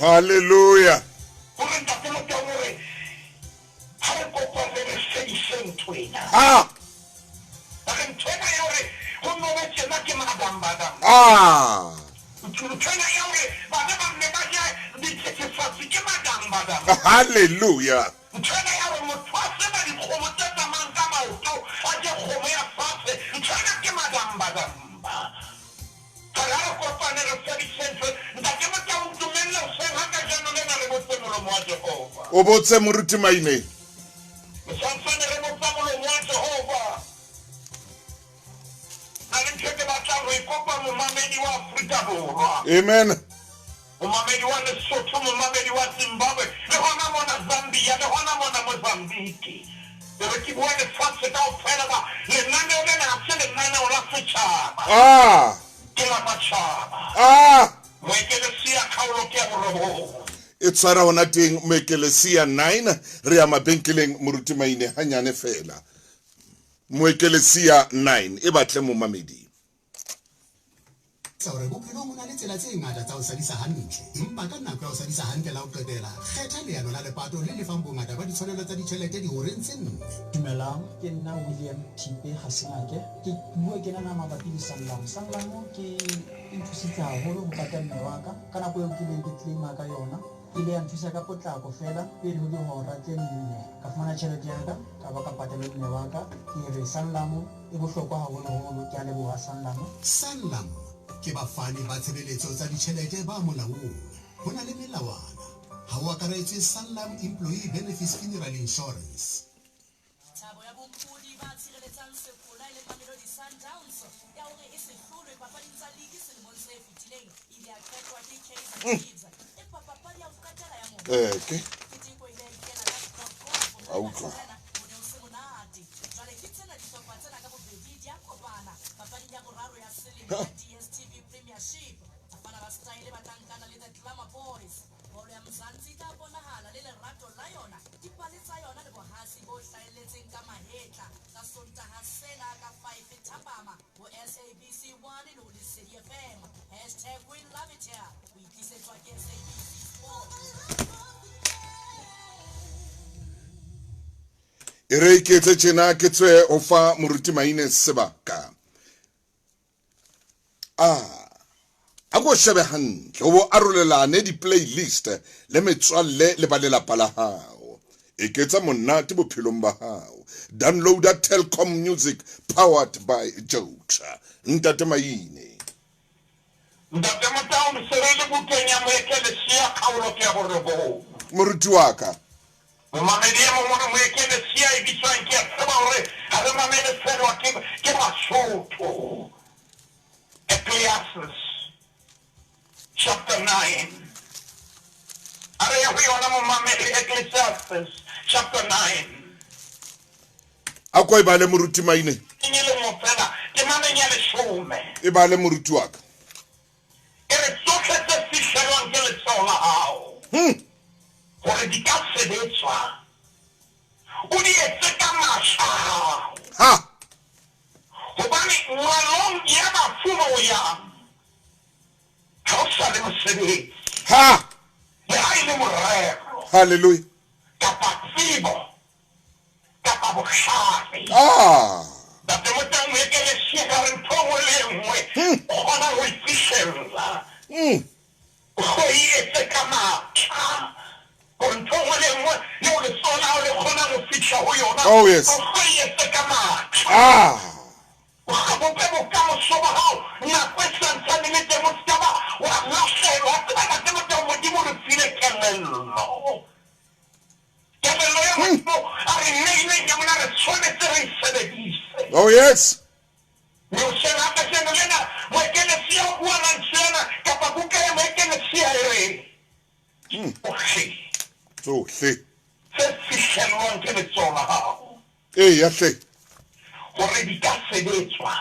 Hallelujah. Ah. Ah. Hallelujah. Obotse Moruti maine. Amen. Umamedi wa Lesotho, umamedi wa Zimbabwe, le hona mona Zambia, le hona mona Mozambique. Re bua lefatshe kaofela ba lenaneo lena ha se lenaneo la setjhaba. Ah. Ke la matjhaba. Ah. Moekelesia kgaolo ke ya borobong. E tshwara hona teng Moekelesia 9 re ya mabenkeleng Moruti maine hanyane fela. Moekelesia 9 e batle mo mamedi. Hore bophelo mona le tsela tse ngata tsa ho sadisa hantle empa ka nako ya ho sadisa hantle la ho qetela kgetha leano la lepato le lefang bongata ba ditshwanelo tsa ditjhelete dihoreng tse nne. Dumelang, ke nna William Thipe Hasingake ke bua ke nana mabapi le Sanlam ke nthusitse haholo ho patela mme wa ka nako eo ke leng ke claim ka yona ile ya nthusa ka potlako fela pele ho dihora tse 4 ka fumana tjhelete ya ka ba ka patela mme wa ka ke re Sanlam e bohlokwa haholo ke a leboha Sanlam ke bafani ba tshebeletso tsa ditjhelete ba molaong. Ho na le melawana. Ha o akaretse Sanlam Employee Benefits Funeral Insurance. Thabo ya bompudi ba tshireletsang sekola le Mamelodi Sundowns ya hore e se hlolwe papading tsa ligi selemong se fetileng ile ya qetwa ke Kaizer Chiefs e papadi ya ho qetela ya mona. Okay. Ketiko ile ya kena ka Scott Auka. Jwale ke tsena dihlopha tsena ka bobedi di a kopana papading ya boraro ya selemo ya DStv Premiership. Bafana ba style ba tankana le the Glamour Boys. Bolo ya Mzansi ta bonahala le lerato la yona dipale tsa yona le bohasi bo hlahelletseng ka mahetla ka Sontaha sena ka 5 Thapama ho SABC 1 le ho Lesedi FM #we love it here o ikisetswa ke SABC Sport. E re iketse tjena ke tswe o fa Moruti maine sebaka. A go shebe hantle o bo arolelane di playlist le metswalle le ba lelapa la hao. Eketsa monate bophelong ba hao. Downloada Telkom Music powered by Jota. Ntate maine. Ntate Motaung serele bukenya Moekelesia kgaolo ke ya borobong. Moruti wa ka. Mamedi ya mona Moekelesia e bitswang ke ya tseba hore ha re mamele fela ke Basotho. Ecclesiastes chapter 9. Are ya ho yona mo mamedi Ecclesiastes chapter 9. A ko e bale Moruti Maine. Inyele mo fela ke mamenya le shome. E bale Moruti wa ka. Ere tsohle tse fihlelwang ke letsoho la hao. Hore di ka sebetswa. O di etse ka matla a hao. Ha. Hobane ngwalong ya mafumo o yang. Ha o sa le mosebetsi. Ha. Le ha e le morero. Hallelujah. Kapa tsebo. Kapa bohlale. Date Motaung e ke le siya re ntho nngwe le nngwe. O kgona ho e fihlella. Go e etse ka matla. Gore ntho nngwe le nngwe leo letsoho la hao le kgona ho fihla ho yona. Oh yes. Go e etse ka matla. Bope bokamoso ba hao nako e santsane le teng o ska ba wa lahlehelwa tseba ka teng Motaung Modimo re file kelello. Kelello ya Modimo a re neileng ya mona re tshwanetse re e sebedise. Oh yes. Ne o sheba ka seno lena moekelesia o bua lantshena kapa buka ya moekelesia e re Tsohle tse fihlellwang ke letsoho la hao ya hle. hore di ka sebetswa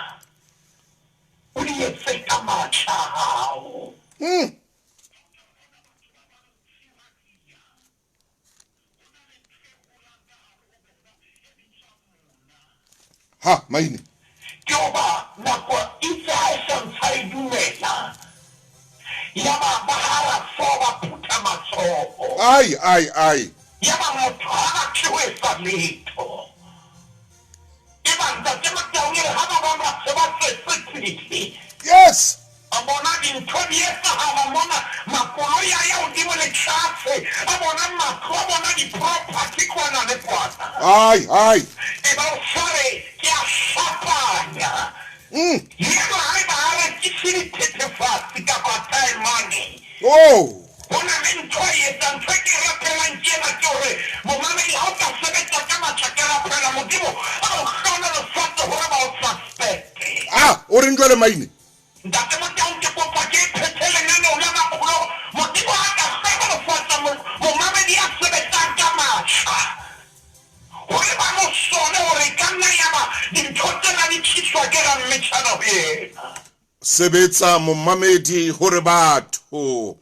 o di etse ka matla a hao. Ha Maine. Ke hoba nako itse ha e santsha e dumela ya ba hara ba phutha matsoho. Ai. Ya ba motho ha ba ke ho etsa letho. E ba ntate Motaung e re ha ba ba se ba tsetse. Yes. A bona dintho di etsahala mona makoloi a ya hodimo le tlase a bona matlo a bona di-property kwana le kwana. Ai. E ba o tshware ke a hlapanya. Yena ha e ba a rekise dithethefatsi kapa taemane. Ho na le ntho e etsang ntho e ke rapelang tjena ke hore momamedi ha o ka sebetsa ka matla ke rapela Modimo a o kgona lefatshe hore ba o suspecte. O re njwale Maine. Ntate Motaung ke kopa ke phete lenaneo la makgolo Modimo a ka kgona lefatshe momamedi a sebetsang ka matla. Hore ba mo sone hore e ka nna ya ba dintho tsena di tliswa ke rammetjhana ho yena. Sebetsa momamedi hore batho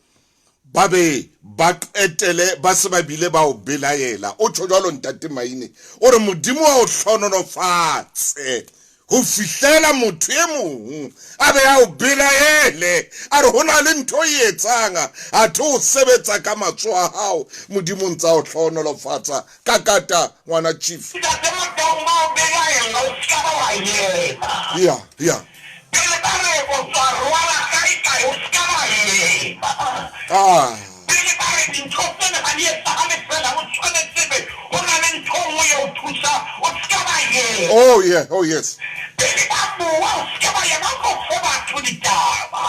ba be ba qetele ba se ba bile ba o belaela. O tjho jwalo ntate Maine o re Modimo wa o hlononofatse ho fihlela motho e mong a be a o belaele a re hona le ntho e etsang a tho sebetsa ka matsoho a hao Modimo ntsa o hlononofatsa ka kata ngwana chief. Ntate Motaung ba o belaela o ska ba wa yena. Yeah. Pele ba re o tswa rwala kae o ska ba yena. Pele ba re dintho tsena ha di etsahale fela o tshwanetse be ho na le ntho nngwe ya o thusa o ska ba yena. Oh yes. Pele ba bua o ska ba yena o fe batho ditaba.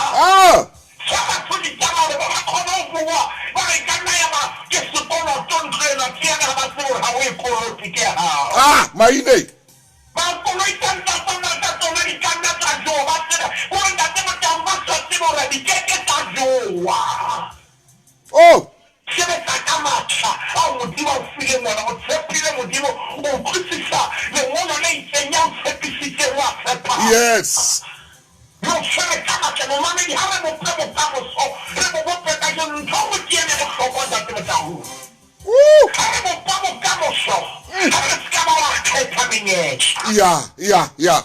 Fa batho ditaba hore ba kgone ho bua ba re ka nna ya ba ke sekoloto ntlo ena ke yana ba se hore ha o e koloti ke hao. Maine. Ba koloi tanta tsa tsona di ka nna tsa jowa ba tsena hore ntate Motaung ba sa tsebe hore di keke tsa jowa. Sebetsa ka matla a Modimo o file ngwana o tshepile Modimo o utlwisisa lengolo le itseng ya o tshepisitseng wa tshepa. Yes. Yo sebetsa ka matla momamedi ha re bope bokamoso re bo bope ka jeno ntho o ke ene bohlokwa ntate Motaung. Ha re bopa bokamoso ha re ska ba wa kgetha menyetla. Yeah.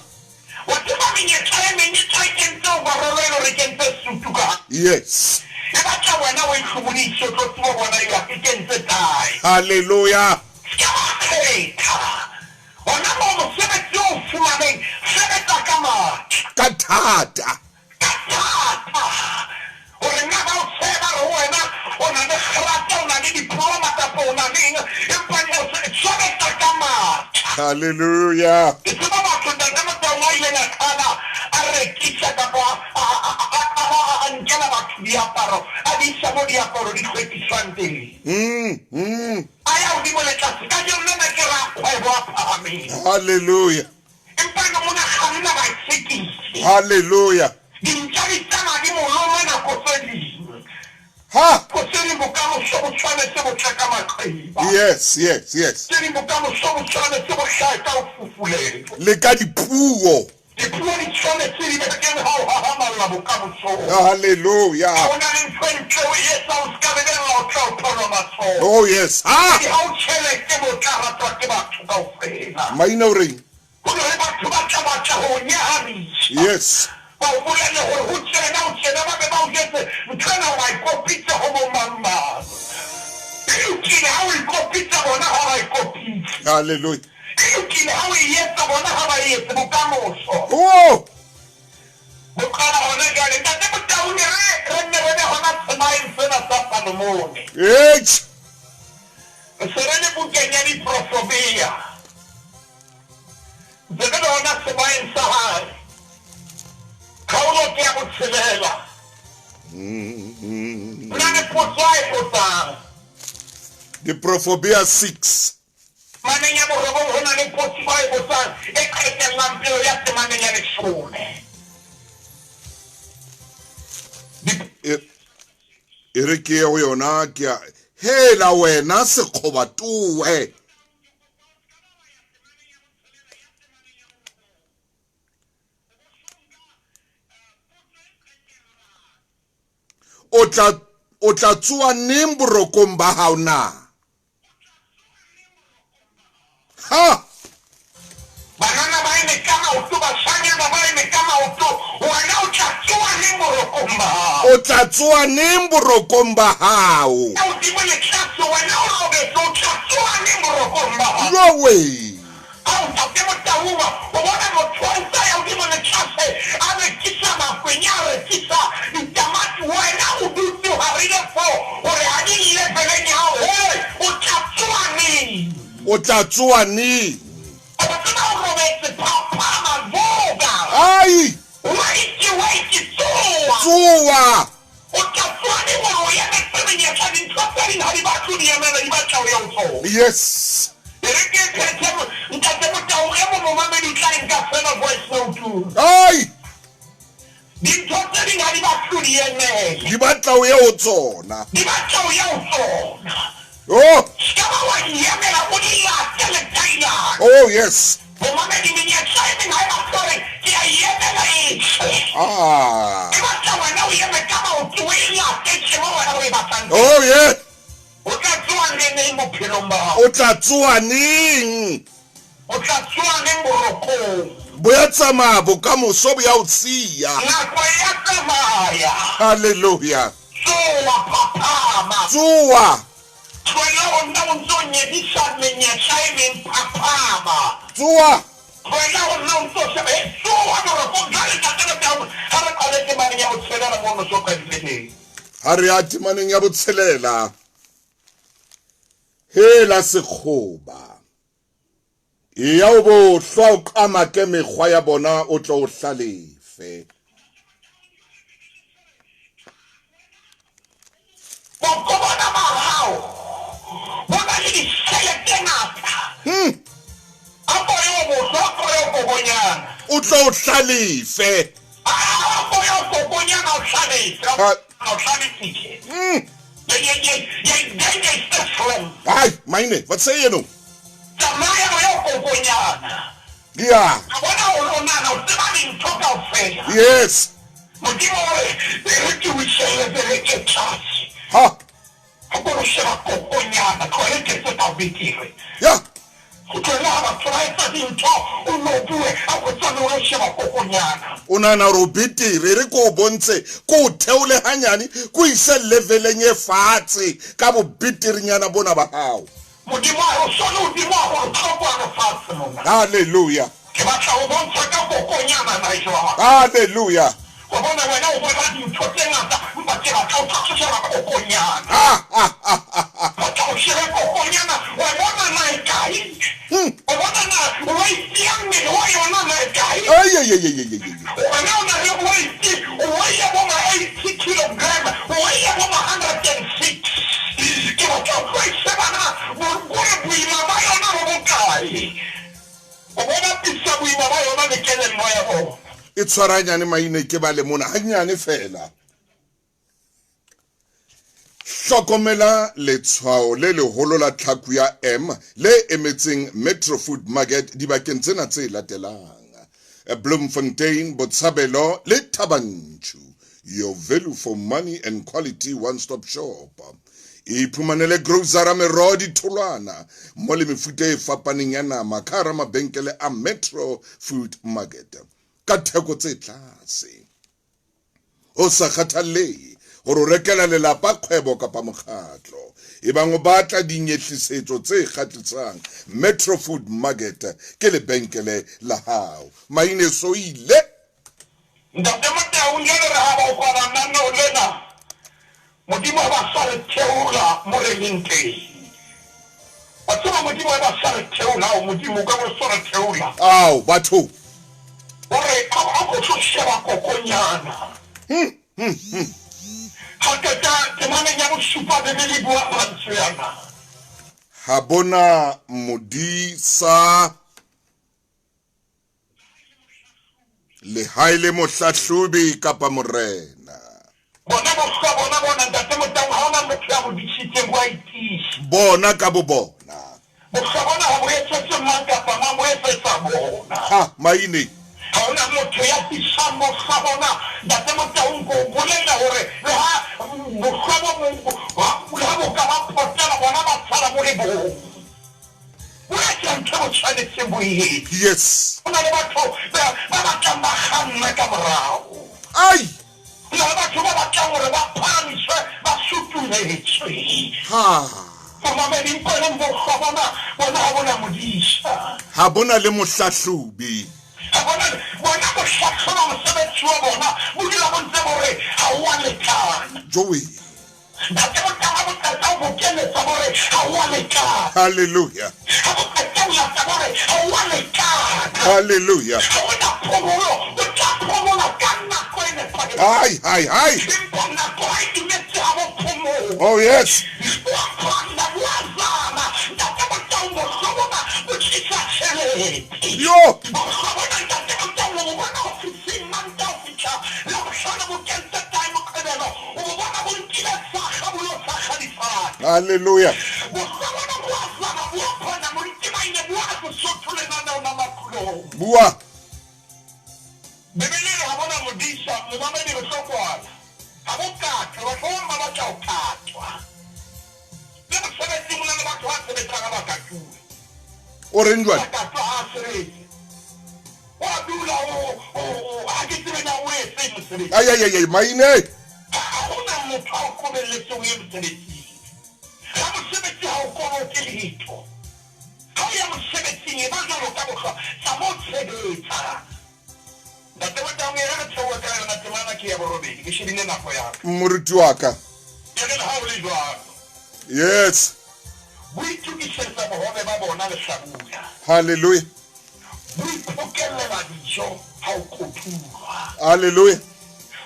Wa tseba menyetla e menyetla e kentse o barolo e re kentse sutu ka. Yes. E batla wena o ihlobodise o tlo tseba bona ya ke kentse tae. Hallelujah. Ska ba kgetha. Wona mo mosebetsi o fumaneng sebetsa ka matla. Ka thata. Hore na ba o tseba re wena o na le kgerata o na le diploma kapa o na le empa sebetsa ka matla. Hallelujah. Ke tseba batho ntate Motaung a ile nakana a rekisa kapa a nkela batho diaparo a di isa mo diaparo di hlwekiswang teng. A ya hodimo le tlase ka jeno nna ke rakgwebo a phahameng. Hallelujah. Empa no mona kganna baesekisi. Hallelujah. Dintja di tsamaya di moloma nako tse ding. Ha. Ko tse ding bokamoso bo tshwanetse go tleka maqhiba Yes. tse di bokamoso bo tshwanetse go hlaha ka ho fufulego Le ka dipuo. dipuo di tshwanetse di be teng ha o hahamalla bokamosong Hallelujah. ha o na le ntho e ntle o etsa o ska lebella o tla o tholwa matsholo Oh yes. Ah. ha o tjhelete bo tla ratwa ke batho kaofela Maina o reng? go na le batho ba tla batla ho nyahamisa Yes. ba o bolelle gore ho tjena ba be ba o jetse nthwena wa ikopitse ho bo mangmang e lokile ha o ikopitse bona ha ba ikopitse Hallelujah. e lokile ha o etsa bona ha ba etse bokamoso Oh. bokala hona jale ntate Motaung re nne re be hona semaeng sena sa Salomone H. se re le bukeng ya diprofobia se re le hona semaeng sa hae kgaolo ke ya botshelela nna ne potso a e potsang Diprophobia 6. maneng ya borobong ho na le potso ba e potsang e qetellang pelo ya temaneng ya leshome E re ke go yona ke a hela wena sekgobatoe. O tla tsoa neng borokong ba hao na? Ha! banana ba eme ka maoto bashanyana ba eme ka maoto wena o tla tsoa neng borokong ba hao O tla tsoa neng borokong ba hao? ya hodimo letlase wena o robetse o tla tsoa neng borokong ba hao No way. ao ntate Motaung o bona motho a ntse ya hodimo letlase a rekisa makwenya a rekisa ditamati wena o dutse o harile fo gore ha di leveleng ya hao o tla tsoa neng O tla tsoa neng? o tsena o robetse phaphama voga Ai! waiti tsoa Tsoa! o tla tsoa neng gore o eme tsemenyetla dintho tse ding ha di batlo di emela di batla o ya o tsona Yes. e re ke phethe ntate Motaung e mo momamedi tla nka fela voice note Ai! dintho tse ding ha di batlo di emele Di batla o ye ho tsona. di batla o ya o tsona Oh! ska ba wa di emela o di late le tailana Oh yes. momamedi menyetla e meng ha e batlo re ke a emela etle Ah. e batla wena o eme ka maoto o e late tshemo wena o e batlang Oh yeah. o tla tsoa neng bophelong ba hao O tla tsoa neng? o tla tsoa neng borokong Bo ya tsamaya bokamoso bo ya o siya. nako e ya tsamaya Hallelujah. tsoa phaphama Tsoa. tlohela go nna o ntse o nyedisa menyetla e meng phaphama Tsoa. tlohela go nna o ntse o sheba tsoa borokong jale ntate Motaung ga re kwaletse maneng ya botshelela mo noso qadileng Ha re ya temaneng ya botshelela. Hela sekgoba. E ya o bo hlwa o qama ke mekgwa ya bona o tlo o hlalefe. bokobona ba hao bo na le ditšhelete ngata a boyo bohloko yo kobonyana O tlo o hlalefe. a boyo kobonyana o tlhaletse Ha- o tlhaletsike Ai, maine, wat sê jy nou? tsamaya o yo kobonyana Ja. a bona o lonana o tseba dintho kaofela Yes. modimo ore re ke o itšhelete re ke tlase Ha. a kore o sheba kokonyana tlhoeleke tse ka betere Ja. go tloela batho ba etsa dintho o nopue a go tsane o sheba kokonyana O nana re o betere re ko o bontshe ko o theole hanyane ko ise leveleng e fatshe ka bo beterinyana bona ba hao. modimo a o sone modimo a gore tlhoko a re fatshe mona Hallelujah. ke batla go bontsha ka kokonyana na jwang Hallelujah. go bona wena o bona dintho tse ngata mpa ke batla o tla sheba kokonyana batla o shebe kokonyana wa bona na e kae o bona na wa itia mmele wa yona na e kae Ai ai ai ai ai. wena o na le weight wa ya bona 80 kilogram wa ya bona 106 ke batla o sheba na boima ba yona bo bokae o bona pisa boima ba yona le kelello ya bona E tshwaranyane maine ke ba le mona hanyane fela. Hlokomela letshwao le leholo la tlhaku ya M le emetseng Metro Food Market dibakeng tsena tse latelang. Bloemfontein, Botshabelo le Thabanchu. Your value for money and quality one-stop shop. Iphumanele grocery meroho ditholwana mo le mefuta e fapaneng ya nama ka hara mabenkele a Metro Food Market ka theko tse tlase. O sa kgathalle gore o rekela lelapa kgwebo kapa mokgatlo e bang o batla dinyehlisetso tse kgatlisang Metro Food Market ke lebenkele la hao. Maine so ile ntate Motaung le re ha ba o kwana nna lena modimo ba sa re theola mo re lenteng wa tsama modimo ba sa re theola o modimo ka bo sa re theola ao batho ore a go tshosha kokonyana ha ke mana ya go supa be le bua ba tsena ha bona modisa le haile mohlahlobi kapa morena bona ntate Motaung ha ona motho ya go ditshitse bua itishi bona ka bo bona bona ha bo etsetse mang kapa mang bo etsetsa bona ha maine ha ona motho ya tisamo sa bona ntate Motaung go bolela hore le ha mo ha bo ka ba potela bona ba tsala mo le bo yes ona le batho ba ba tamba khanna ka morao ai na batho ba ba tla gore ba phamise ba sutuletswe ha mama me di pele mo bona modisa ha bona le mohlahlobi bona go shakgona mosebetsi wa bona bo dira bo ntse gore ha wa lekana joey ntate Motaung bo tla bo keletsa gore ha wa lekana hallelujah hallelujah hi oh yes yo hallelujah bua bebele ha bona modisa mo mamedi go tlokwana ha bo katwa ba tlo ba tla o katwa le mo sebetsi mo le batho ba sebetsa ka bakatwa o re ndwa katwa a seretse wa dula o a ke tsena o e se mo sebetsi ay maine ha bona motho a go beletse o e mo sebetsi ha mo sebetsi ha o kono ke lito ha ya mo sebetsi e ba jalo ka botlwa sa mo sebetsa ntate Motaung e re tsewa ka yona temana ke ya borobedi ke shebile nako ya ka moruti wa ka ya le ha o le jwalo yes boitukisetsa bohobe ba bona le hlabula hallelujah boiphokelela dijo ha o kotulwa hallelujah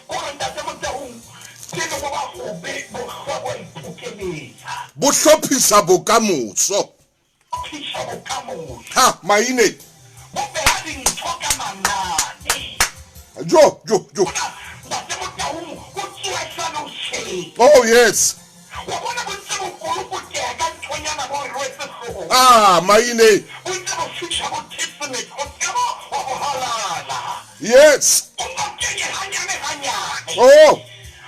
gore ntate Motaung ke le go ba gobe bohlokwa iphokeletsa bo hlophisa bokamoso phisa bokamoso ha maine bo beha dintho ka manane jo ntate Motaung go tsewa sana o shei oh yes wa bona bo ntse bo kolo go tea ka nthonyana bo re rwetse tlhogo ah maine bo ntse bo fitlha bo testament go tsebo wa go halala yes o mo kenye hanyane oh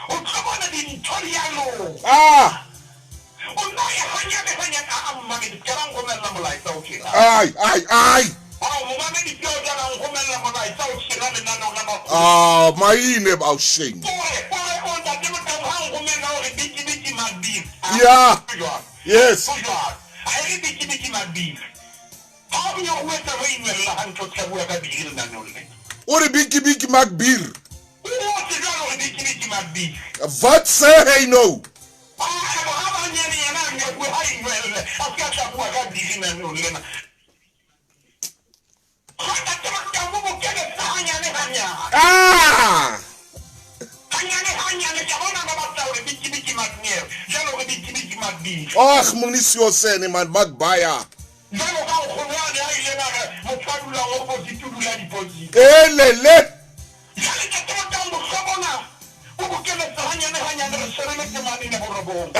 o tlhobona dintho di yalo ah o nna e hanyane a mmamedi ke rang go mella molaetsa o tshela ai mo mamedi ke o jalang go mella molaetsa o tshela lenaneo la makgolo ah maine ba sheng o ntate Motaung ha go mella hore biki mabili yeah yes a re biki mabili ha o yo wetsa go inwella hantle tsebua ka bili lenaneo le o re biki macbeer o tse jalo re biki mabili what say hey no ah oh monisi o sene man magbaya elele o bo keletsa hanyane re sereletse mane ne borobong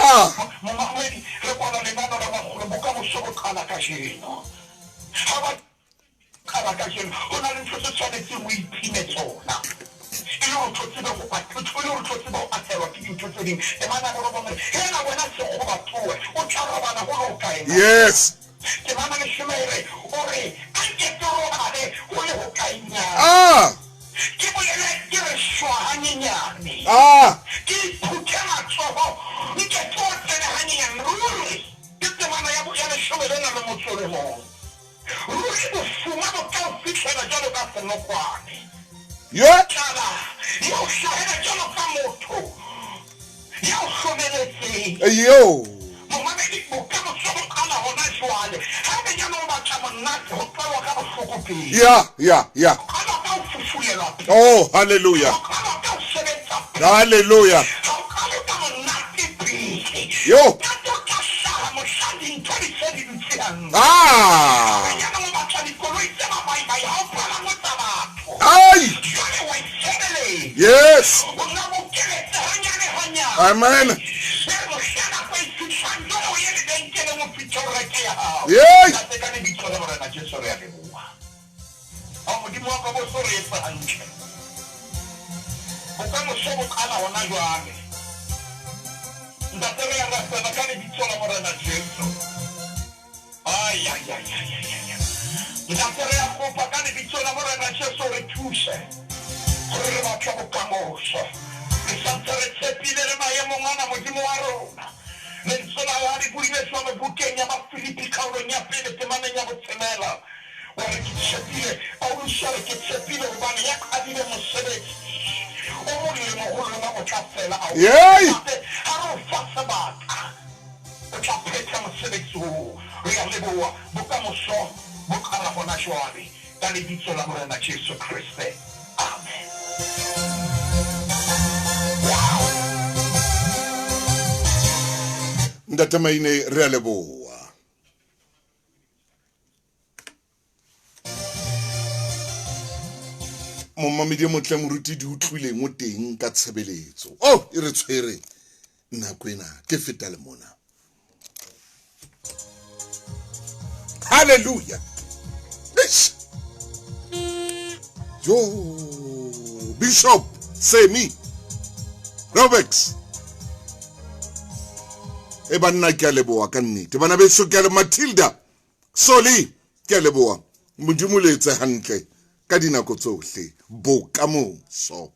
momamedi re kwala lenano la bagolo bokamoso bo qala kajeno ha ba qala kajeno o na le ntho tse tshwanetseng o iphine tsona e le go tlhotsebe go tlhotsebe go atelwa ke dintho tse dingwe e mana borobong hela wena sekgoba tloe o tla robala go lo kae Yes. ke bana le shumere ore a ke torobale go le go kaenyana ke bolele ke re shwa hanyenyane ke phutela tsoho nke tsotsene hanyenyane ruri ke temana ya bojale shumere na le motsole mo ruri bofuma bo ka o fitlhela jalo ka senokwane tala yo shahela jalo ka motho yo hlomeletseng momamedi bokamoso bo qala gona jwale ga be jalo o batla monate go tlawa ka bohloko pele qala ka o fufulelwa pele Oh, hallelujah. qala ka o sebetsa pele Hallelujah. qala ka monate pele Yo. ka tota hlaha mohladi ntho di se di dutse hantle jalo o batla dikoloi tse mabaibai ga o palamo tsa batho jwale wa isebeletsa Yes. o nna bokeletse hanyane Amen. Yay! Nensona wali buile swa bukenya ba Filipi kauro nya pele temana nya botsemela wa re kitshepile au share kitshepile ubani ya kadile mosebetsi o mo le mo go lona o tla fela au ha ro fasa baka o tla pheta mosebetsi o re ya leboa bokamoso bokara bona jwale ka lebitso la morena Jesu Kriste amen. Ndatamaine re a leboa. Momamedi motle moruti di utlwile mo teng ka tshebeletso. Oh, e re tshwere nako ena ke feta le mona. Hallelujah. Yo, Bishop Semi Robex. E banna ke a leboa ka nnete bana beso ke a le Matilda Soli ke a leboa modimo letse hantle ka dinako tsohle bokamoso